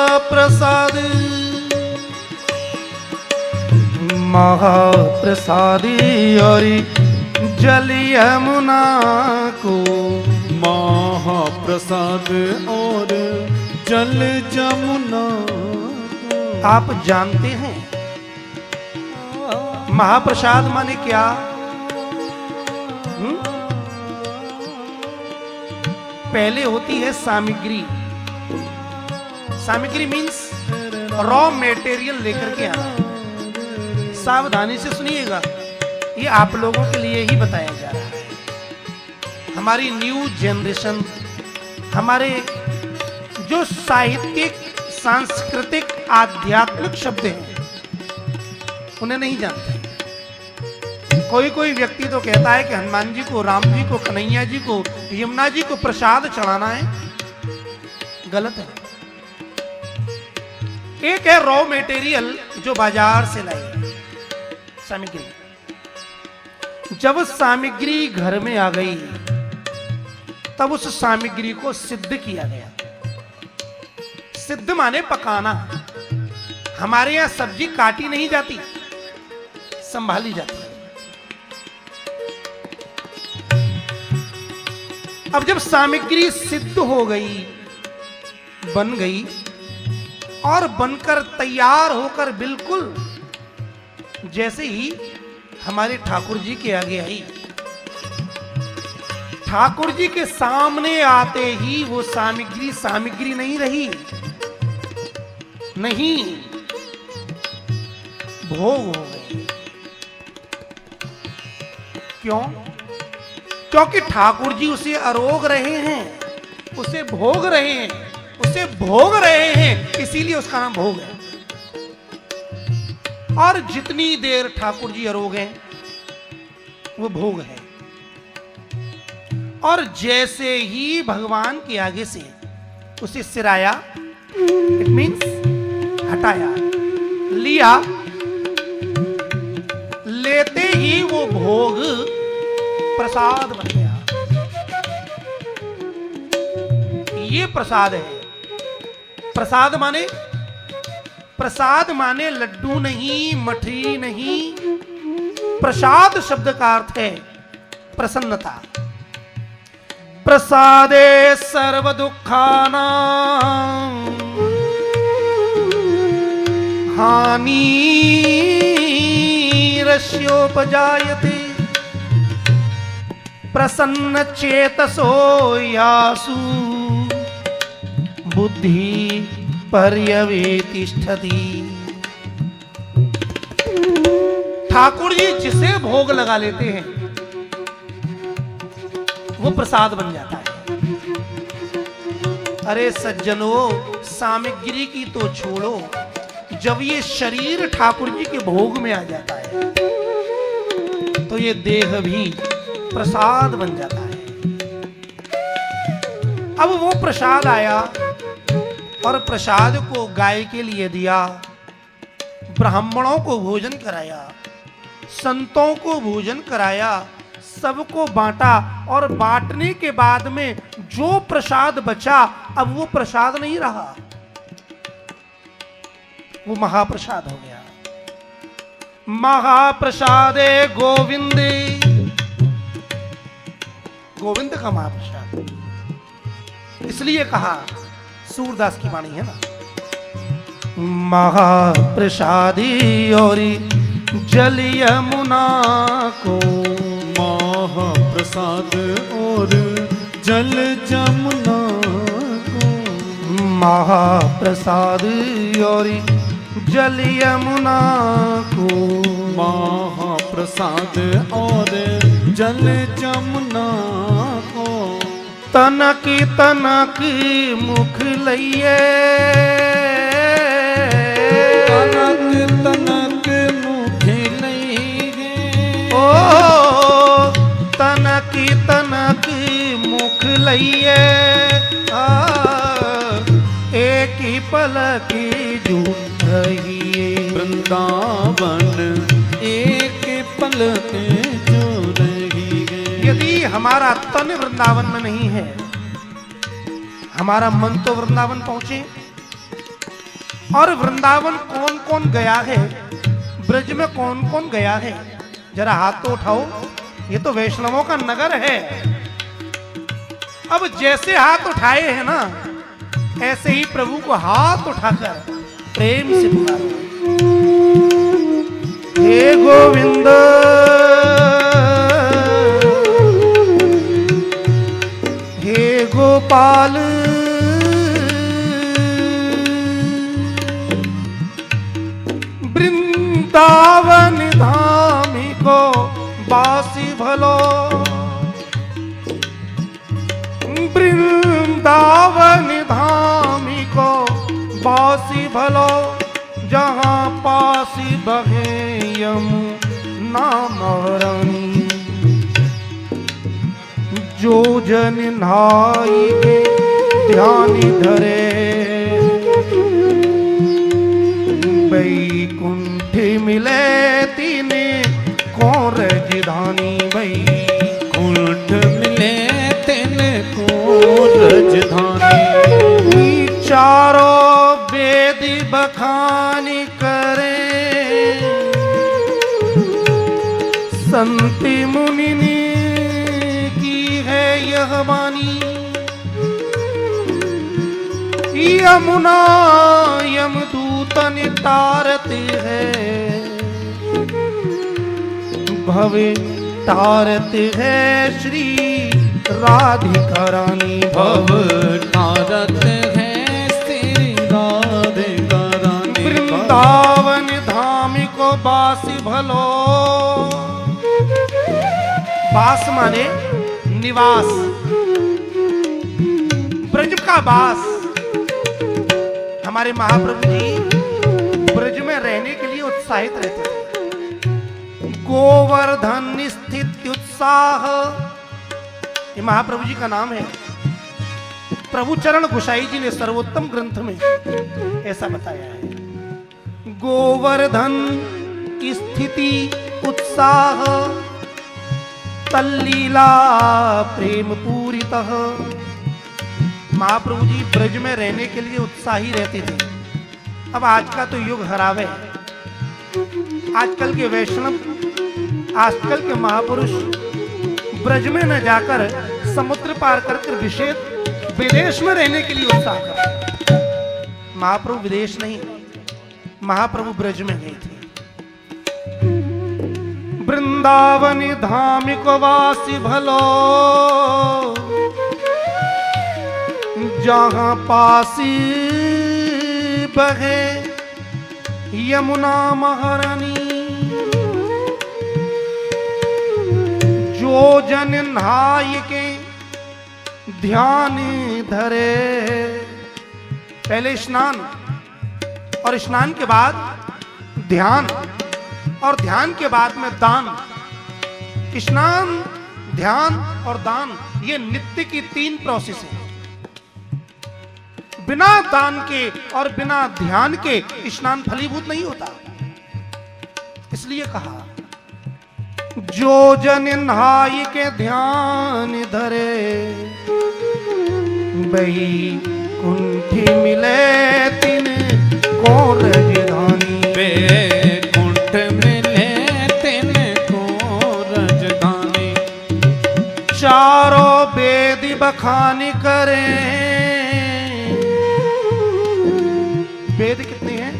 महाप्रसाद महाप्रसादी और जल यमुना को, महाप्रसाद और जल जमुना को। आप जानते हैं महाप्रसाद माने क्या? पहले होती है सामग्री, सामग्री मीन्स रॉ मटेरियल लेकर के आना। सावधानी से सुनिएगा, ये आप लोगों के लिए ही बताया जा रहा है। हमारी न्यू जनरेशन, हमारे जो साहित्यिक सांस्कृतिक आध्यात्मिक शब्द हैं उन्हें नहीं जानते। कोई कोई व्यक्ति तो कहता है कि हनुमान जी को, राम जी को, कन्हैया जी को, यमुना जी को प्रसाद चढ़ाना है। गलत है। एक है रॉ मटेरियल जो बाजार से लाई सामग्री। जब सामग्री घर में आ गई तब उस सामग्री को सिद्ध किया गया। सिद्ध माने पकाना। हमारे यहां सब्जी काटी नहीं जाती, संभाली जाती है। अब जब सामग्री सिद्ध हो गई, बन गई और बनकर तैयार होकर बिल्कुल जैसे ही हमारे ठाकुर जी के आगे आई, ठाकुर जी के सामने आते ही वो सामग्री सामग्री नहीं रही, नहीं, भोग हो गई। क्यों? क्योंकि ठाकुर जी उसे अरोग रहे हैं, उसे भोग रहे हैं, उसे भोग रहे हैं, इसीलिए उसका नाम भोग है। और जितनी देर ठाकुर जी अरोग हैं वो भोग है। और जैसे ही भगवान के आगे से उसे सिराया, इट मीन्स हटाया, लिया, लेते ही वो भोग प्रसाद बन गया। ये प्रसाद है। प्रसाद माने, प्रसाद माने लड्डू नहीं, मठरी नहीं। प्रसाद शब्द का अर्थ है प्रसन्नता। प्रसादे सर्व दुखानां हानिरस्योपजायते प्रसन्न चेतसो यासु बुद्धि पर्यवेतिष्ठति। ठाकुर जी जिसे भोग लगा लेते हैं वो प्रसाद बन जाता है। अरे सज्जनों, सामग्री की तो छोड़ो, जब ये शरीर ठाकुर जी के भोग में आ जाता है तो ये देह भी प्रसाद बन जाता है। अब वो प्रसाद आया और प्रसाद को गाय के लिए दिया, ब्राह्मणों को भोजन कराया, संतों को भोजन कराया, सबको बांटा, और बांटने के बाद में जो प्रसाद बचा अब वो प्रसाद नहीं रहा, वो महाप्रसाद हो गया। महाप्रसादे गोविंदे, गोविंद का महाप्रसाद इसलिए कहा, सूरदास की वाणी है ना, महाप्रसादी और जल यमुना को, महाप्रसाद और जल जमुना को, महाप्रसाद और जल यमुना को, महाप्रसाद और जल जमुना को, तनक तनक मुख लइए, तनक तनक मुख लइए, ओ तनक तनक मुख लइए, एक ही पलक जो रहिए, वृंदावन एक पलक जो रहिए। यदि हमारा तन वृंदावन में नहीं है, हमारा मन तो वृंदावन पहुंचे। और वृंदावन कौन कौन गया है, ब्रज में कौन कौन गया है, जरा हाथ तो उठाओ। ये तो वैष्णवों का नगर है। अब जैसे हाथ उठाए हैं ना, ऐसे ही प्रभु को हाथ उठाकर प्रेम से पुकारो, हे गोविंद, हे गोपाल, वृंदावन धामी को बासी भलो, वृंदावन धामी को बासी भलो, जहाँ पासी बहे यमुना महरणी, जो जन नाई के ध्यान धरे, बैकुंठ मिले तीने कौन रजधानी, बैकुंठ मिले तेने को रजधानी, चारों वेद बखानी करे, संत मुनि ने की है यह वाणी, यमुना यमदूतन तारते है, भवे तारते है श्री राधिका रानी, भव तारत है श्री राधिका रानी, वृंदावन धाम को बासी भलो, बास माने निवास, ब्रज का बास। हमारे महाप्रभु जी ब्रज में रहने के लिए उत्साहित रहते थे। गोवर्धन स्थित उत्साह, ये महाप्रभु जी का नाम है। प्रभु चरण गोसाई जी ने सर्वोत्तम ग्रंथ में ऐसा बताया है। गोवर्धन की स्थिति उत्साह तल्लीला प्रेम पूरितः। महाप्रभु जी ब्रज में रहने के लिए उत्साही रहते थे। अब आज का तो युग खराब है। आजकल के वैष्णव, आजकल के महापुरुष ब्रज में न जाकर समुद्र पार कर विदेश में रहने के लिए उत्साह करते। महाप्रभु विदेश नहीं, महाप्रभु ब्रज में गए थे। वृंदावन धाम को वासी भलो, जहां पासी बहे यमुना महारानी। जो जन नहाय के ध्यान धरे। पहले स्नान और स्नान के बाद ध्यान और ध्यान के बाद में दान। स्नान, ध्यान और दान ये नित्य की 3 प्रोसेस है। बिना दान के और बिना ध्यान के स्नान फलीभूत नहीं होता। इसलिए कहा जो जन नहाय के ध्यान धरे, बही कुंठी मिले तिन को रजधानी। कुंठ मिले तिन को रजधानी। चारों वेद बखान करें। वेद कितने हैं?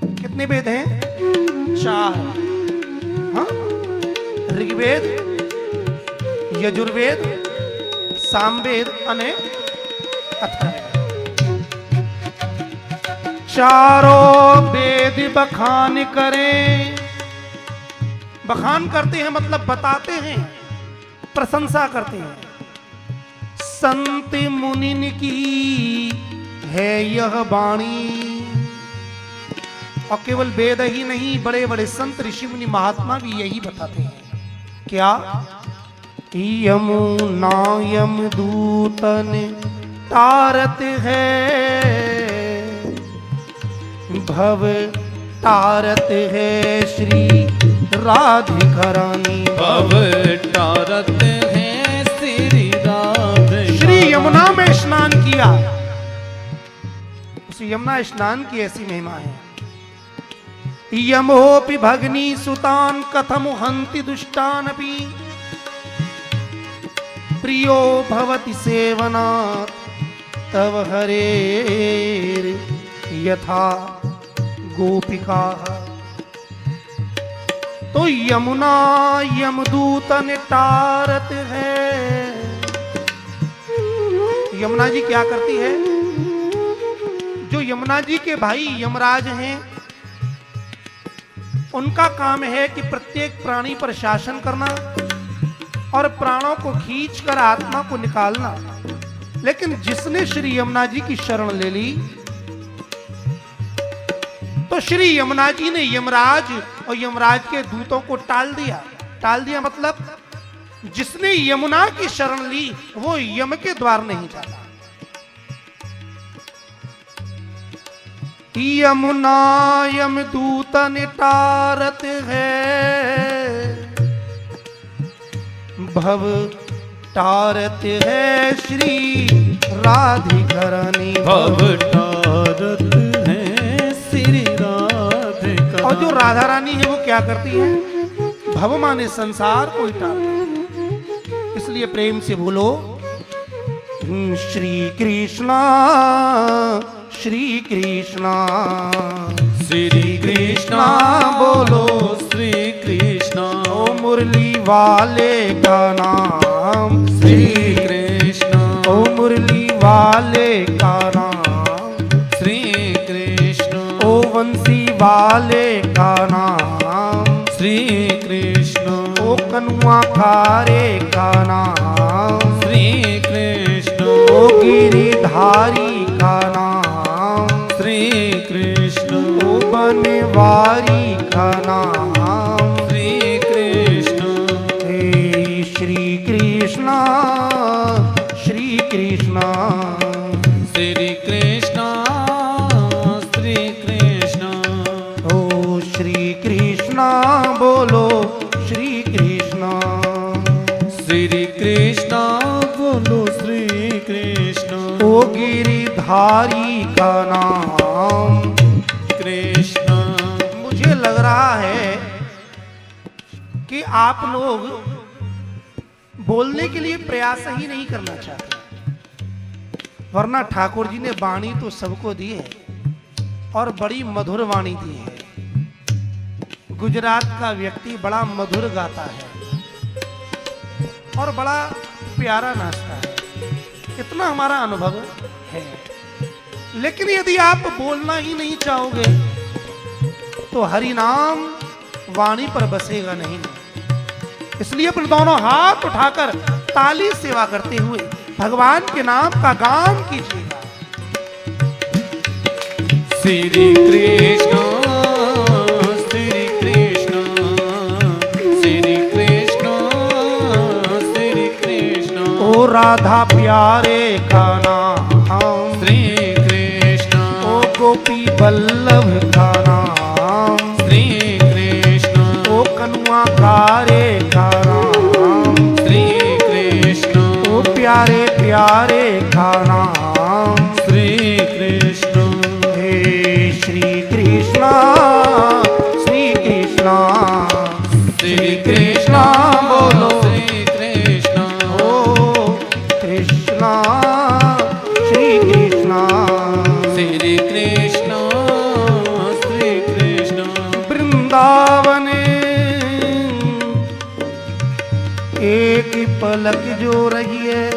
कितने वेद हैं? 4। हाँ, ऋग्वेद, यजुर्वेद, सामवेद अने अथर्ववेद। चारों वेद बखान करें। बखान करते हैं मतलब बताते हैं, प्रशंसा करते हैं। संत मुनिन की है यह वाणी। और केवल वेद ही नहीं, बड़े बड़े संत ऋषि मुनि महात्मा भी यही बताते हैं। क्या? यमुना यमदूतन तारत है, भव तारत है श्री राधिका रानी। भव तारत है श्री राधिका। श्री यमुना में स्नान किया, उस यमुना स्नान की ऐसी महिमा है। यमोपि भगनी सुतान कथम हंति दुष्टानपि, प्रियो भवति सेवनात् तव हरेर यथा गोपिका। तो यमुना यमदूतन तारत है। यमुना जी क्या करती है? जो यमुना जी के भाई यमराज हैं, उनका काम है कि प्रत्येक प्राणी पर शासन करना और प्राणों को खींचकर आत्मा को निकालना। लेकिन जिसने श्री यमुना जी की शरण ले ली, तो श्री यमुना जी ने यमराज और यमराज के दूतों को टाल दिया। टाल दिया मतलब जिसने यमुना की शरण ली वो यम के द्वार नहीं जाता। यमुना यमदूतन तारत है, भव तारत है श्री राधिका रानी। भव तारत है श्री राधिका। और जो राधा रानी है वो क्या करती है? भव माने संसार को टालती है। इसलिए प्रेम से बोलो श्री कृष्णा श्री कृष्णा। श्री कृष्णा बोलो श्री कृष्णा। ओ मुरली वाले का नाम श्री कृष्णा। ओ मुरली वाले का नाम श्री कृष्णा। ओ बंसी वाले का नाम श्री कृष्णा। ओ कनुआ खारे का नाम श्री कृष्णा। ओ गिरिधारी का नाम श्री कृष्ण। ओ बनवारी का नाम श्री कृष्ण। हे श्री कृष्णा। कृष्ण श्री कृष्ण श्री कृष्ण ओ श्री कृष्ण बोलो श्री कृष्ण श्री कृष्ण बोलो श्री कृष्ण ओ गिरिधारी का नाम कृष्ण। मुझे लग रहा है कि आप लोग बोलने के लिए प्रयास ही नहीं करना चाहते, वरना ठाकुर जी ने वाणी तो सबको दी है और बड़ी मधुर वाणी दी है। गुजरात का व्यक्ति बड़ा मधुर गाता है और बड़ा प्यारा नाचता है, इतना हमारा अनुभव है। लेकिन यदि आप बोलना ही नहीं चाहोगे तो हरि नाम वाणी पर बसेगा नहीं। इसलिए अपने दोनों हाथ उठाकर ताली सेवा करते हुए भगवान के नाम का गान कीजिएगा। श्री कृष्ण श्री कृष्ण श्री कृष्ण श्री कृष्ण ओ राधा प्यारे का नाम श्री कृष्ण ओ गोपी वल्लभ का नाम श्री कृष्ण ओ कनुआ कारे का नाम श्री कृष्ण ओ प्यारे प्यारे का नाम श्री कृष्ण। हे श्री कृष्ण श्री कृष्ण श्री कृष्ण बोलो श्री कृष्ण ओ कृष्ण श्री कृष्ण श्री कृष्ण श्री कृष्ण। वृंदावन एक पलक जो रही है,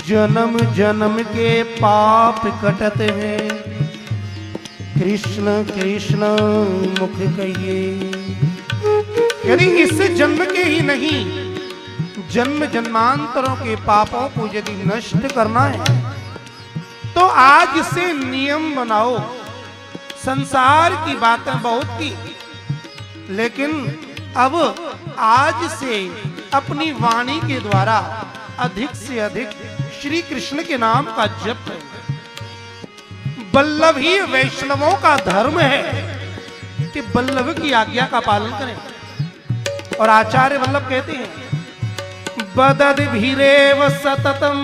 जन्म जन्म के पाप कटत हैं। कृष्ण कृष्ण मुख कहिए। यदि इस जन्म के ही नहीं, जन्म जन्मांतरों के पापों को यदि नष्ट करना है तो आज से नियम बनाओ। संसार की बातें बहुत की, लेकिन अब आज से अपनी वाणी के द्वारा अधिक से अधिक श्री कृष्ण के नाम का जप करें। वल्लभ ही वैष्णवों का धर्म है कि वल्लभ की आज्ञा का पालन करें। और आचार्य वल्लभ कहते हैं बदद भीरेव सततम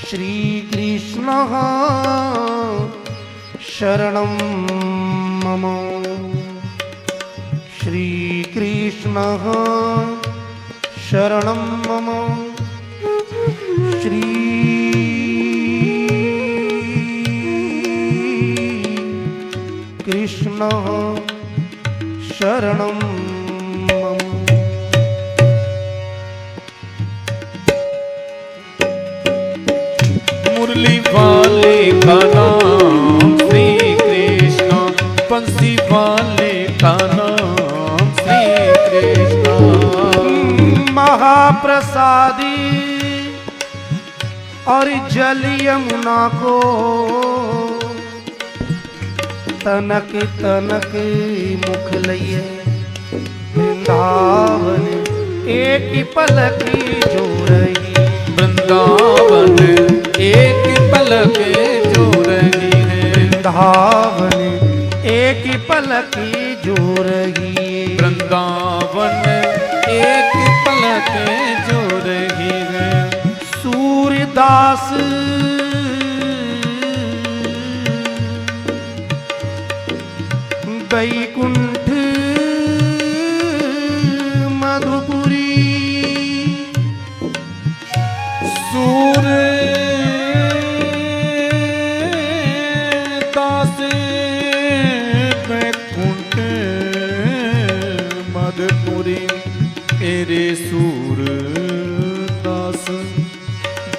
श्री कृष्ण शरणम मम श्री कृष्ण शरणम मम श्री कृष्ण शरणम मम। मुरली वाले का नाम श्री कृष्ण, बंसी वाले का नाम श्री कृष्ण। महाप्रसादी और जल यमुना को तनक तनक मुख लइए। वृंदावन एक पलक जो रही, वृंदावन एक पलक जो रही है। वृंदावन एक पलक जो रही, वृंदावन एक पलक जो रही है। सूरदास वैकुंठ मधुपुरी सूरदास वैकुंठ मधुपुरी तेरे सूरदास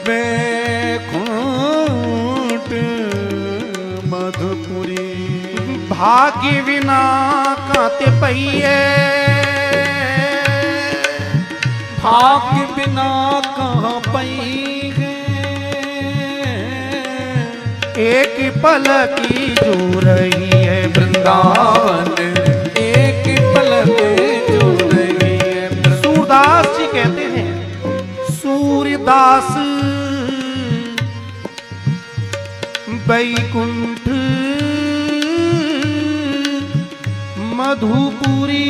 वैकुंठ मधुपुरी। भाग्य बिना काते पहिए, भाग्य बिना कहाँ पई है। एक पलकी जो रही है। वृंदावन एक पलक जो रही है। सूरदास जी कहते हैं सूर्यदास बैकुंठ मधुपुरी।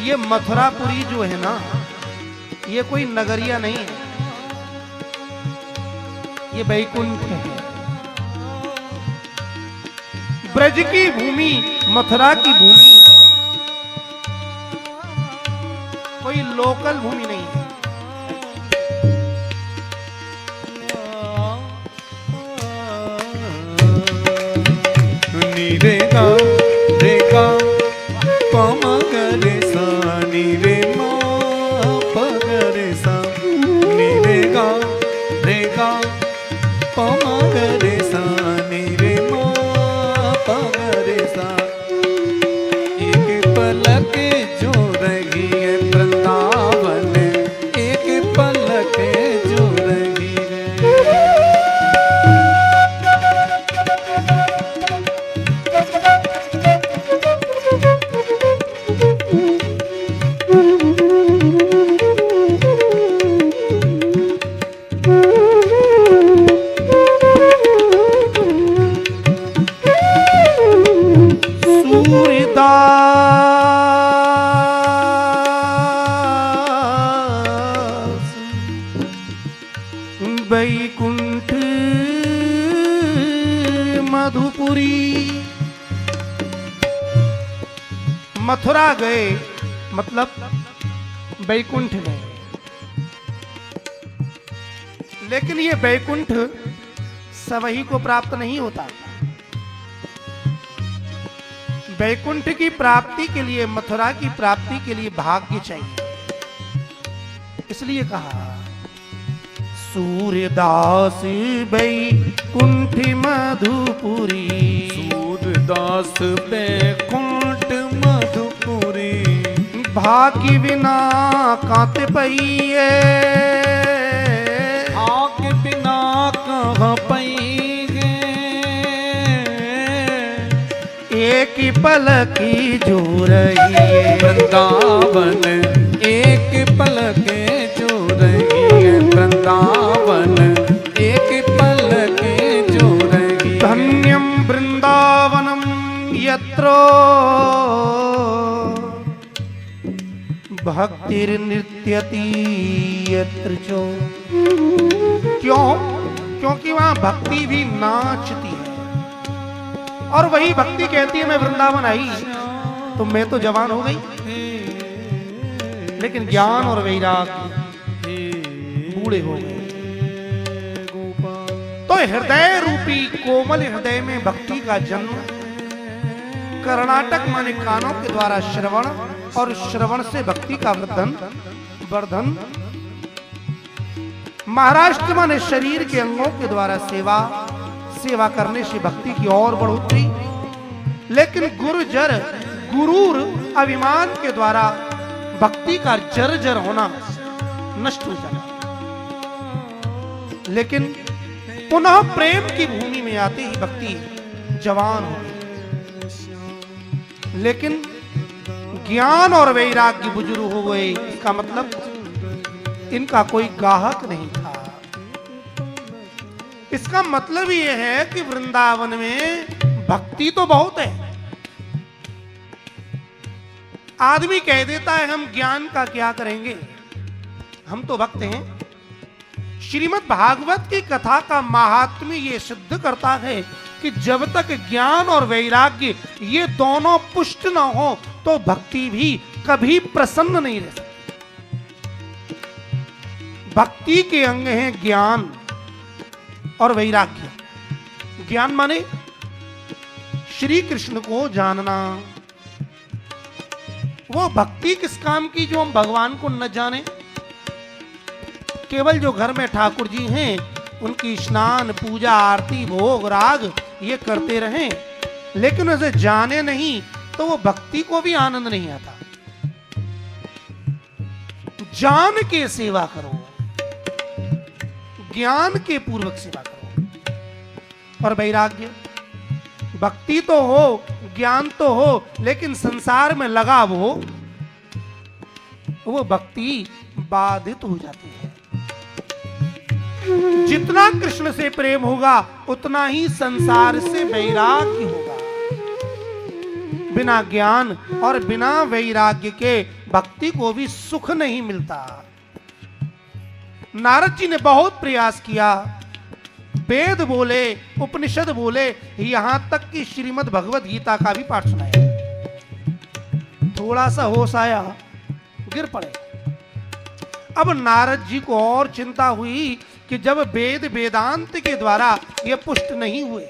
ये मथुरापुरी जो है ना, ये कोई नगरिया नहीं है, ये बैकुंठ है। ब्रज की भूमि, मथुरा की भूमि कोई लोकल भूमि नहीं है। रे गा रे गा प म ग रे सा नी रे मा प ग रे सा नी रे गा प म ग रे सा नी रे मा प ग रे सा। एक पलक जो रही है वृंदावन, एक पलक जो रही है। बैकुंठ मधुपुरी। मथुरा गए मतलब बैकुंठ गए, लेकिन ये बैकुंठ सबही को प्राप्त नहीं होता। बैकुंठ की प्राप्ति के लिए, मथुरा की प्राप्ति के लिए भाग्य चाहिए। इसलिए कहा सूर्यदास बैकुंठ मधुपुरी। सूरदास बैकुंठ मधुपुरी। भाग्य बिना कांत पइए, भाग्य बिना कहाँ पइगे। एक पलकी जो रही है वृंदावन, एक पलक जो रही है वृंदावन, एक पलक जो रही है। धन्यम वृंदावनम यत्रो भक्तिर्नृत्यति यत्र चो। क्यों? क्योंकि वहां भक्ति भी नाचती है। और वही भक्ति कहती है मैं वृंदावन आई तो मैं तो जवान हो गई, लेकिन ज्ञान और वैराग्य बूढ़े हो गए। तो हृदय रूपी कोमल हृदय में भक्ति का जन्म कर्नाटक माने कानों के द्वारा श्रवण, और श्रवण से भक्ति का वर्धन। महाराष्ट्र माने शरीर के अंगों के द्वारा सेवा करने से भक्ति की और बढ़ोतरी। लेकिन गुरूर अभिमान के द्वारा भक्ति का जर्जर होना, नष्ट हो जाना। लेकिन पुनः प्रेम की भूमि में आते ही भक्ति जवान हो गई। लेकिन ज्ञान और वैराग्य बुजुर्ग हो गए, इसका मतलब इनका कोई गाहक नहीं था। इसका मतलब यह है कि वृंदावन में भक्ति तो बहुत है। आदमी कह देता है हम ज्ञान का क्या करेंगे, हम तो भक्त हैं। श्रीमद् भागवत की कथा का महात्म्य ये सिद्ध करता है कि जब तक ज्ञान और वैराग्य ये दोनों पुष्ट न हो तो भक्ति भी कभी प्रसन्न नहीं रह सकती। भक्ति के अंग हैं ज्ञान और वैराग्य। ज्ञान माने श्री कृष्ण को जानना। वो भक्ति किस काम की जो हम भगवान को न जाने। केवल जो घर में ठाकुर जी हैं उनकी स्नान पूजा आरती भोग राग ये करते रहें, लेकिन उसे जाने नहीं तो वो भक्ति को भी आनंद नहीं आता। जान के सेवा करो, ज्ञान के पूर्वक सेवा करो। और वैराग्य, भक्ति तो हो ज्ञान तो हो, लेकिन संसार में लगाव हो, वो भक्ति बाधित हो जाती है। जितना कृष्ण से प्रेम होगा उतना ही संसार से वैराग्य होगा। बिना ज्ञान और बिना वैराग्य के भक्ति को भी सुख नहीं मिलता। नारद जी ने बहुत प्रयास किया, वेद बोले, उपनिषद बोले, यहां तक कि श्रीमद् भगवत गीता का भी पाठ सुनाया। थोड़ा सा होश आया, गिर पड़े। अब नारद जी को और चिंता हुई कि जब वेद वेदांत के द्वारा ये पुष्ट नहीं हुए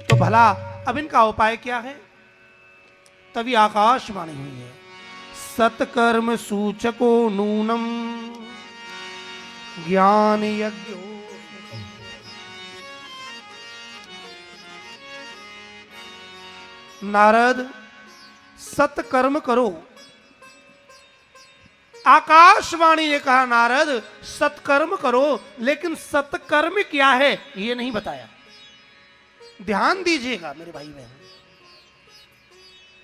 तो भला अब इनका उपाय क्या है। तभी आकाशवाणी हुई है, सत्कर्म सूचको नूनम ज्ञान यज्ञो। नारद सत्कर्म करो। आकाशवाणी ने कहा नारद सत्कर्म करो, लेकिन सत्कर्म क्या है ये नहीं बताया। ध्यान दीजिएगा मेरे भाई बहन।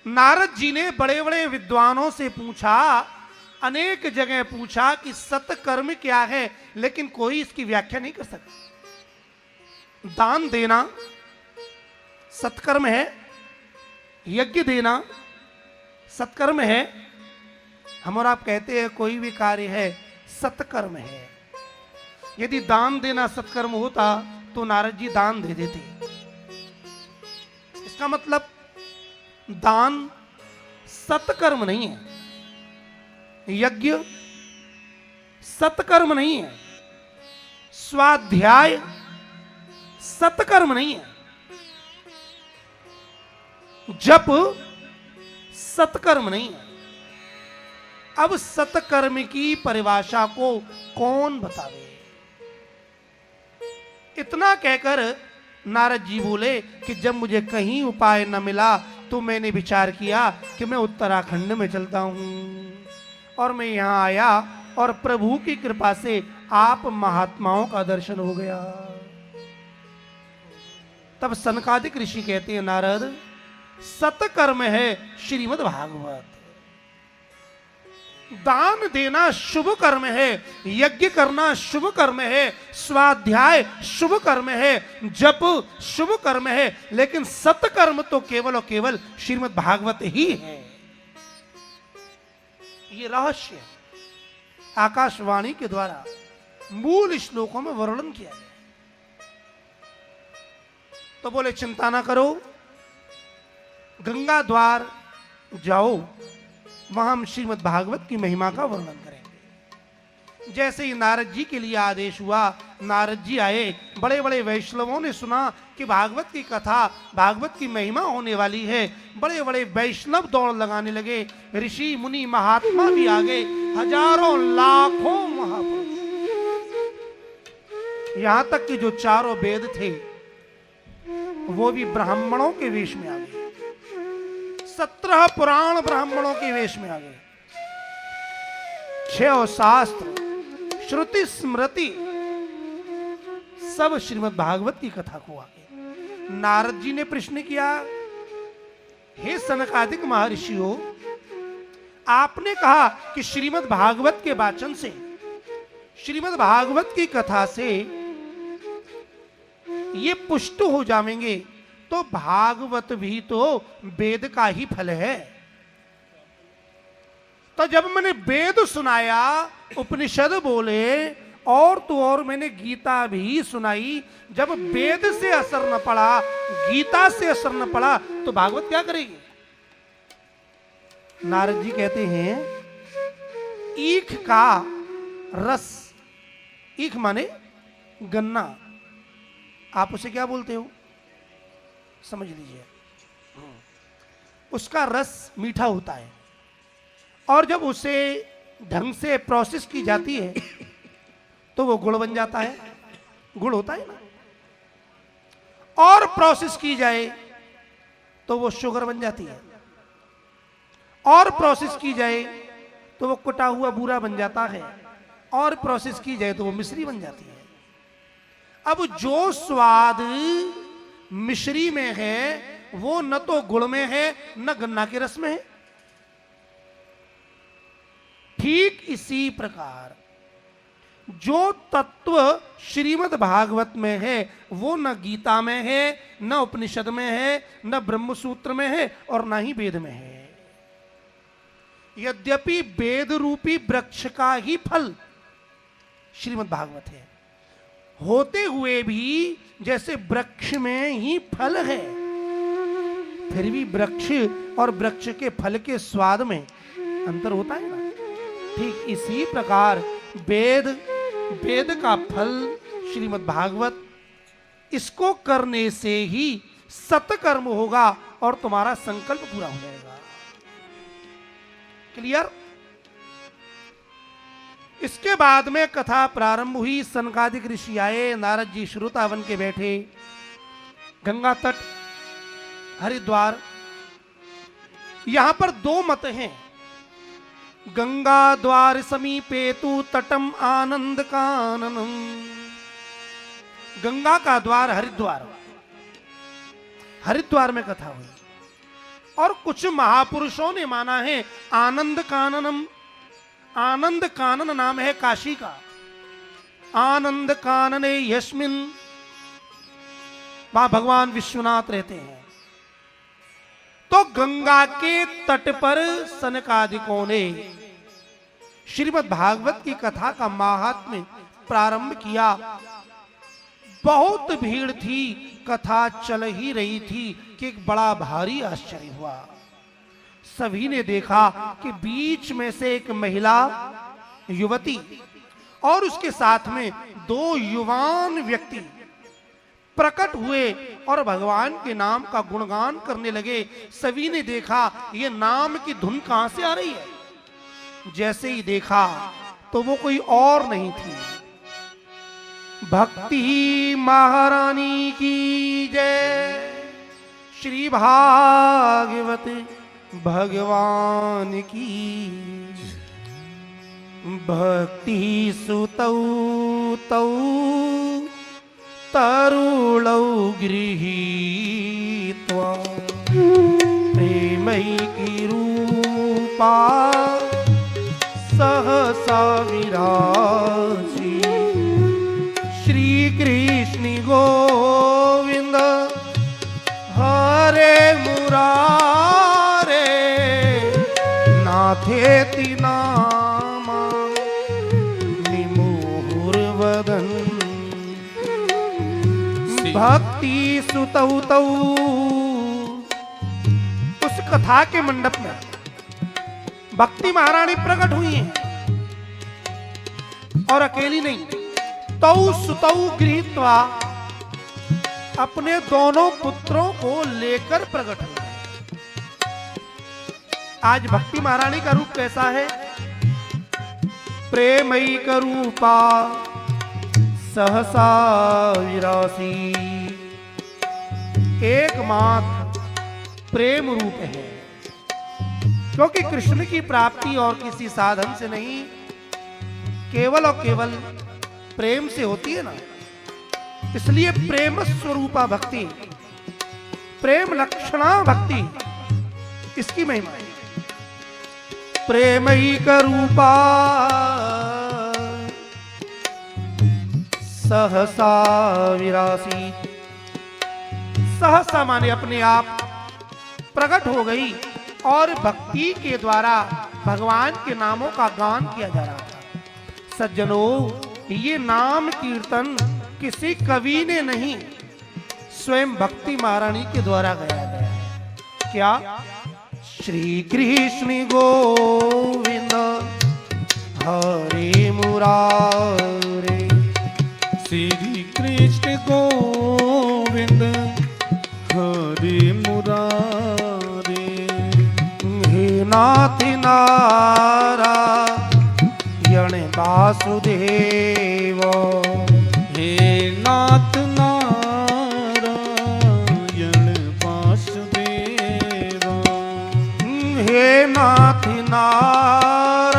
नारद जी ने बड़े बड़े विद्वानों से पूछा, अनेक जगह पूछा कि सत्कर्म क्या है, लेकिन कोई इसकी व्याख्या नहीं कर सका। दान देना सत्कर्म है, यज्ञ देना सत्कर्म है। हम और आप कहते हैं कोई भी कार्य है सत्कर्म है। यदि दान देना सत्कर्म होता तो नारद जी दान दे देते। इसका मतलब दान सत्कर्म नहीं है, यज्ञ सत्कर्म नहीं है, स्वाध्याय सत्कर्म नहीं है, जप सत्कर्म नहीं है। अब सत्कर्म की परिभाषा को कौन बतावे। इतना कहकर नारद जी बोले कि जब मुझे कहीं उपाय न मिला तो मैंने विचार किया कि मैं उत्तराखंड में चलता हूं। और मैं यहां आया और प्रभु की कृपा से आप महात्माओं का दर्शन हो गया। तब सनकादिक ऋषि कहते हैं नारद सत्कर्म है श्रीमद् भागवत। दान देना शुभ कर्म है, यज्ञ करना शुभ कर्म है, स्वाध्याय शुभ कर्म है, जप शुभ कर्म है, लेकिन सत्कर्म तो केवल और केवल श्रीमद् भागवत ही है। ये रहस्य आकाशवाणी के द्वारा मूल श्लोकों में वर्णन किया गया। तो बोले चिंता ना करो, गंगा द्वार जाओ, वहां हम श्रीमद् भागवत की महिमा का वर्णन करेंगे। जैसे ही नारद जी के लिए आदेश हुआ, नारद जी आए। बड़े बड़े वैष्णवों ने सुना कि भागवत की कथा, भागवत की महिमा होने वाली है। बड़े बड़े वैष्णव दौड़ लगाने लगे, ऋषि मुनि महात्मा भी आ गए, हजारों लाखों महापुरुष। यहां तक कि जो चारों वेद थे वो भी ब्राह्मणों के वेश में आ गए। 17 पुराण ब्राह्मणों के वेश में आ गए। 6 शास्त्र, श्रुति स्मृति सब श्रीमद् भागवत की कथा को आ गए। नारद जी ने प्रश्न किया, हे सनकादिक महर्षियों, आपने कहा कि श्रीमद् भागवत के वाचन से, श्रीमद् भागवत की कथा से ये पुष्ट हो जाएंगे, तो भागवत भी तो वेद का ही फल है। तो जब मैंने वेद सुनाया, उपनिषद बोले, और तो और मैंने गीता भी सुनाई, जब वेद से असर न पड़ा, गीता से असर न पड़ा, तो भागवत क्या करेगी। नारद जी कहते हैं ईख का रस, ईख माने गन्ना, आप उसे क्या बोलते हो समझ लीजिए। उसका रस मीठा होता है और जब उसे ढंग से प्रोसेस की जाती है तो वो गुड़ बन जाता है। गुड़ होता है ना, और प्रोसेस की जाए तो वो शुगर बन जाती है, और प्रोसेस की जाए तो वो कुटा हुआ बूरा बन जाता है, और प्रोसेस की जाए तो वो मिश्री बन जाती है। अब जो स्वाद मिश्री में है वो न तो गुड़ में है न गन्ना के रस में है। ठीक इसी प्रकार जो तत्व श्रीमद् भागवत में है वो न गीता में है, न उपनिषद में है, न ब्रह्म सूत्र में है और न ही वेद में है। यद्यपि वेद रूपी वृक्ष का ही फल श्रीमद् भागवत है, होते हुए भी जैसे वृक्ष में ही फल है, फिर भी वृक्ष और वृक्ष के फल के स्वाद में अंतर होता है ना। ठीक इसी प्रकार वेद का फल श्रीमद् भागवत, इसको करने से ही सत्कर्म होगा और तुम्हारा संकल्प पूरा हो जाएगा। क्लियर? इसके बाद में कथा प्रारंभ हुई। सनकादिक ऋषि आए, नारद जी श्रोता बन के बैठे। गंगा तट, हरिद्वार, यहां पर दो मत हैं। गंगा द्वार समीपे तु तटम आनंद काननम। गंगा का द्वार हरिद्वार, हरिद्वार में कथा हुई। और कुछ महापुरुषों ने माना है आनंद काननम। आनंद कानन नाम है काशी का। आनंद कानने यस्मिन, वहां भगवान विश्वनाथ रहते हैं। तो गंगा के तट पर सनकादिकों ने श्रीमद् भागवत की कथा का महात्म्य प्रारंभ किया। बहुत भीड़ थी, कथा चल ही रही थी कि एक बड़ा भारी आश्चर्य हुआ। सभी ने देखा कि बीच में से एक महिला युवती और उसके साथ में दो युवान व्यक्ति प्रकट हुए और भगवान के नाम का गुणगान करने लगे। सभी ने देखा ये नाम की धुन कहां से आ रही है। जैसे ही देखा तो वो कोई और नहीं थी, भक्ति महारानी की जय, श्री भागवत भगवान की। भक्ति सुतौ तौ तरुलौ गृहीत्वा प्रेमैकी रूपा सहसा विराजी। श्री कृष्ण गोविंद हरे मुरारे नाथेति नामा निमुहुर्वदन्। भक्ति सुतौ तौ, उस कथा के मंडप में भक्ति महारानी प्रकट हुई हैं और अकेली नहीं, तौ सुतौ गृहीत्वा, अपने दोनों पुत्रों को लेकर प्रकट हुई। आज भक्ति महारानी का रूप कैसा है? प्रेमयी का रूपा सहसा विरासी। एकमात्र प्रेम रूप है, क्योंकि कृष्ण की प्राप्ति और किसी साधन से नहीं, केवल और केवल प्रेम से होती है ना। इसलिए प्रेम स्वरूपा भक्ति, प्रेम लक्षणा भक्ति, इसकी महिमा है। प्रेमयी का रूपा सहसा विरासी। सहसा माने अपने आप प्रकट हो गई और भक्ति के द्वारा भगवान के नामों का गान किया जा रहा था। सज्जनों, ये नाम कीर्तन किसी कवि ने नहीं, स्वयं भक्ति महारानी के द्वारा गाया गया है। क्या? श्री कृष्ण गोविंद हरे मुरारे। श्री कृष्ण गोविंद हरे मुरारे। हे नाथ नारायण वासुदेव। हे नाथ नारायण वासुदेव। हे नाथ नारायण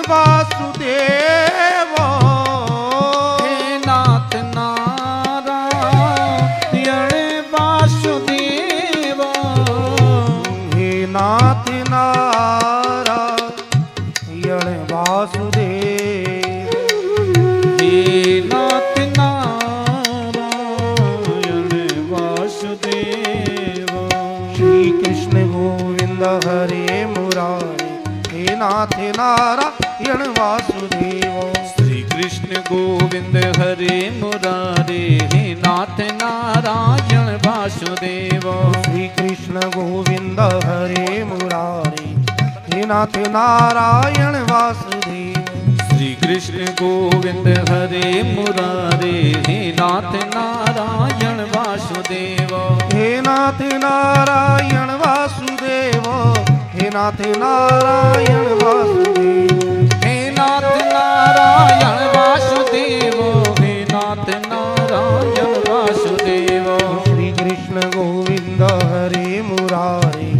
वासुदेव। हे नाथ नारायण वासुदेव। हे नाथ नारायण हे नाथ नारायण वासुदेव। श्री कृष्ण गोविंद हरे मुरारे, हे नाथ नारायण वासुदेव। श्री कृष्ण गोविंद हरे मुरारे, हे नाथ नारायण वासुदेव। श्री कृष्ण गोविंद हरे मुरारे, हे नाथ नारायण वासुदेव। हे नाथ नारायण वासुदेव, हे नाथ नारायण वासुदेव। हे नाथ नारायण वासुदेव, हे नाथ नारायण वासुदेव। श्री कृष्ण गोविंद हरे मुरारे,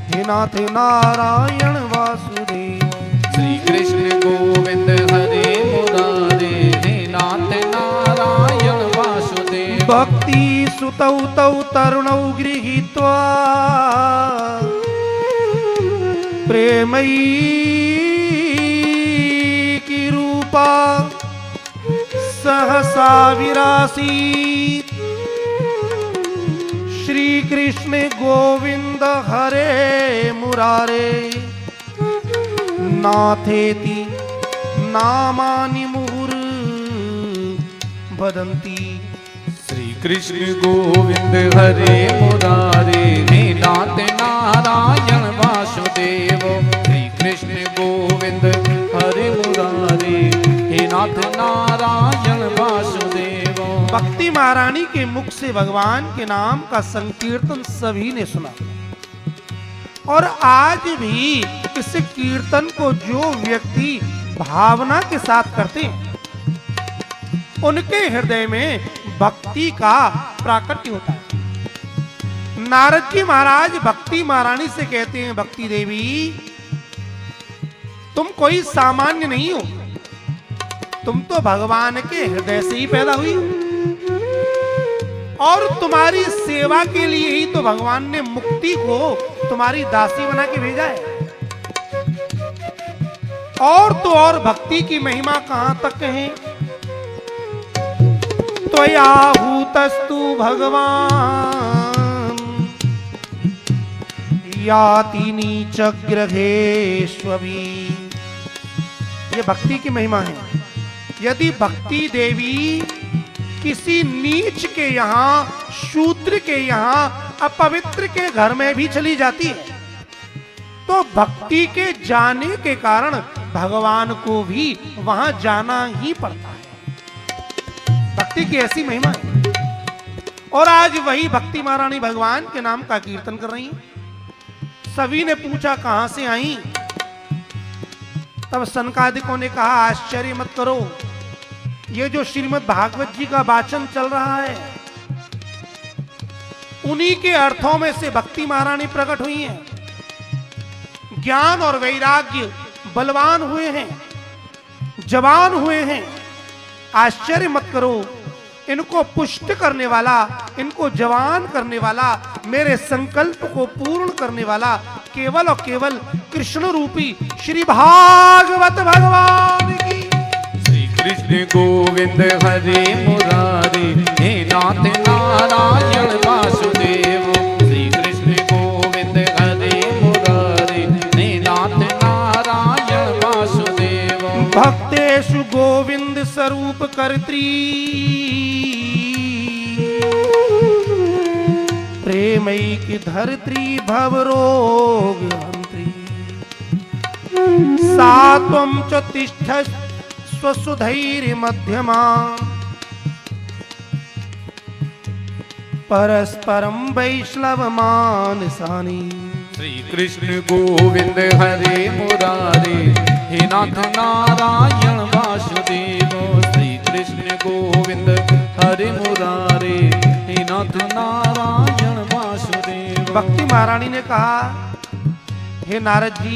हे नाथ नारायण वासुदेव। श्री कृष्ण गोविंद हरे मुरारे, हे नाथ नारायण वासुदेव। भक्ति सुतौ तौ तरुणौ गृहीत्वा प्रेमयी की रूपा सहसा विरासीत। श्री कृष्ण गोविंद हरे मुरारे, नाथेति नामानि मुहुर् वदन्ति। श्री कृष्ण गोविंद हरे मुरारे, हे नाथ नारायण वासुदेव। श्री कृष्ण गोविंद हरे मुरारे, हे नाथ नारायण वासुदेव। भक्ति महारानी के मुख से भगवान के नाम का संकीर्तन सभी ने सुना, और आज भी इस कीर्तन को जो व्यक्ति भावना के साथ करते हैं उनके हृदय में भक्ति का प्राकट्य होता है। नारद जी महाराज भक्ति महारानी से कहते हैं, भक्ति देवी तुम कोई सामान्य नहीं हो, तुम तो भगवान के हृदय से ही पैदा हुई हो, और तुम्हारी सेवा के लिए ही तो भगवान ने मुक्ति को तुम्हारी दासी बना के भेजा है। और तो और भक्ति की महिमा कहां तक है। त्वयाहूतस्तु भगवान याति नीचग्रहेष्वपि। ये भक्ति की महिमा है। यदि भक्ति देवी किसी नीच के यहाँ, शूद्र के यहाँ, अपवित्र के घर में भी चली जाती है तो भक्ति के जाने के कारण भगवान को भी वहां जाना ही पड़ता है। भक्ति की ऐसी महिमा है। और आज वही भक्ति महारानी भगवान के नाम का कीर्तन कर रही हैं। सभी ने पूछा कहां से आई, तब सनकादिकों ने कहा आश्चर्य मत करो, ये जो श्रीमद् भागवत जी का वाचन चल रहा है उन्हीं के अर्थों में से भक्ति महारानी प्रकट हुई हैं। ज्ञान और वैराग्य बलवान हुए हैं, जवान हुए हैं। आश्चर्य मत करो, इनको पुष्ट करने वाला, इनको जवान करने वाला, मेरे संकल्प को पूर्ण करने वाला केवल और केवल कृष्ण रूपी श्री भागवत भगवान की। श्री कृष्ण गोविंद हरे मुरारे, हे नाथ नारायण वासुदेव। श्री कृष्ण गोविंद हरे मुरारे, हे नाथ नारायण वासुदेव। भक्तेषु गोविंद स्वरूप कर्त्री, प्रेमैक धरित्री भवरोग हंत्री। सात्वं च तिष्ठ स्वसुधैर्य मध्यमा, परस्परम वैष्णव मानसानि। श्री कृष्ण गोविंद हरे मुरारे, हे नाथ नारायण वासुदेव। श्री कृष्ण गोविंद हरे मुरारे, हे नाथ नारायण वासुदेव। भक्ति महारानी ने कहा, हे नारद जी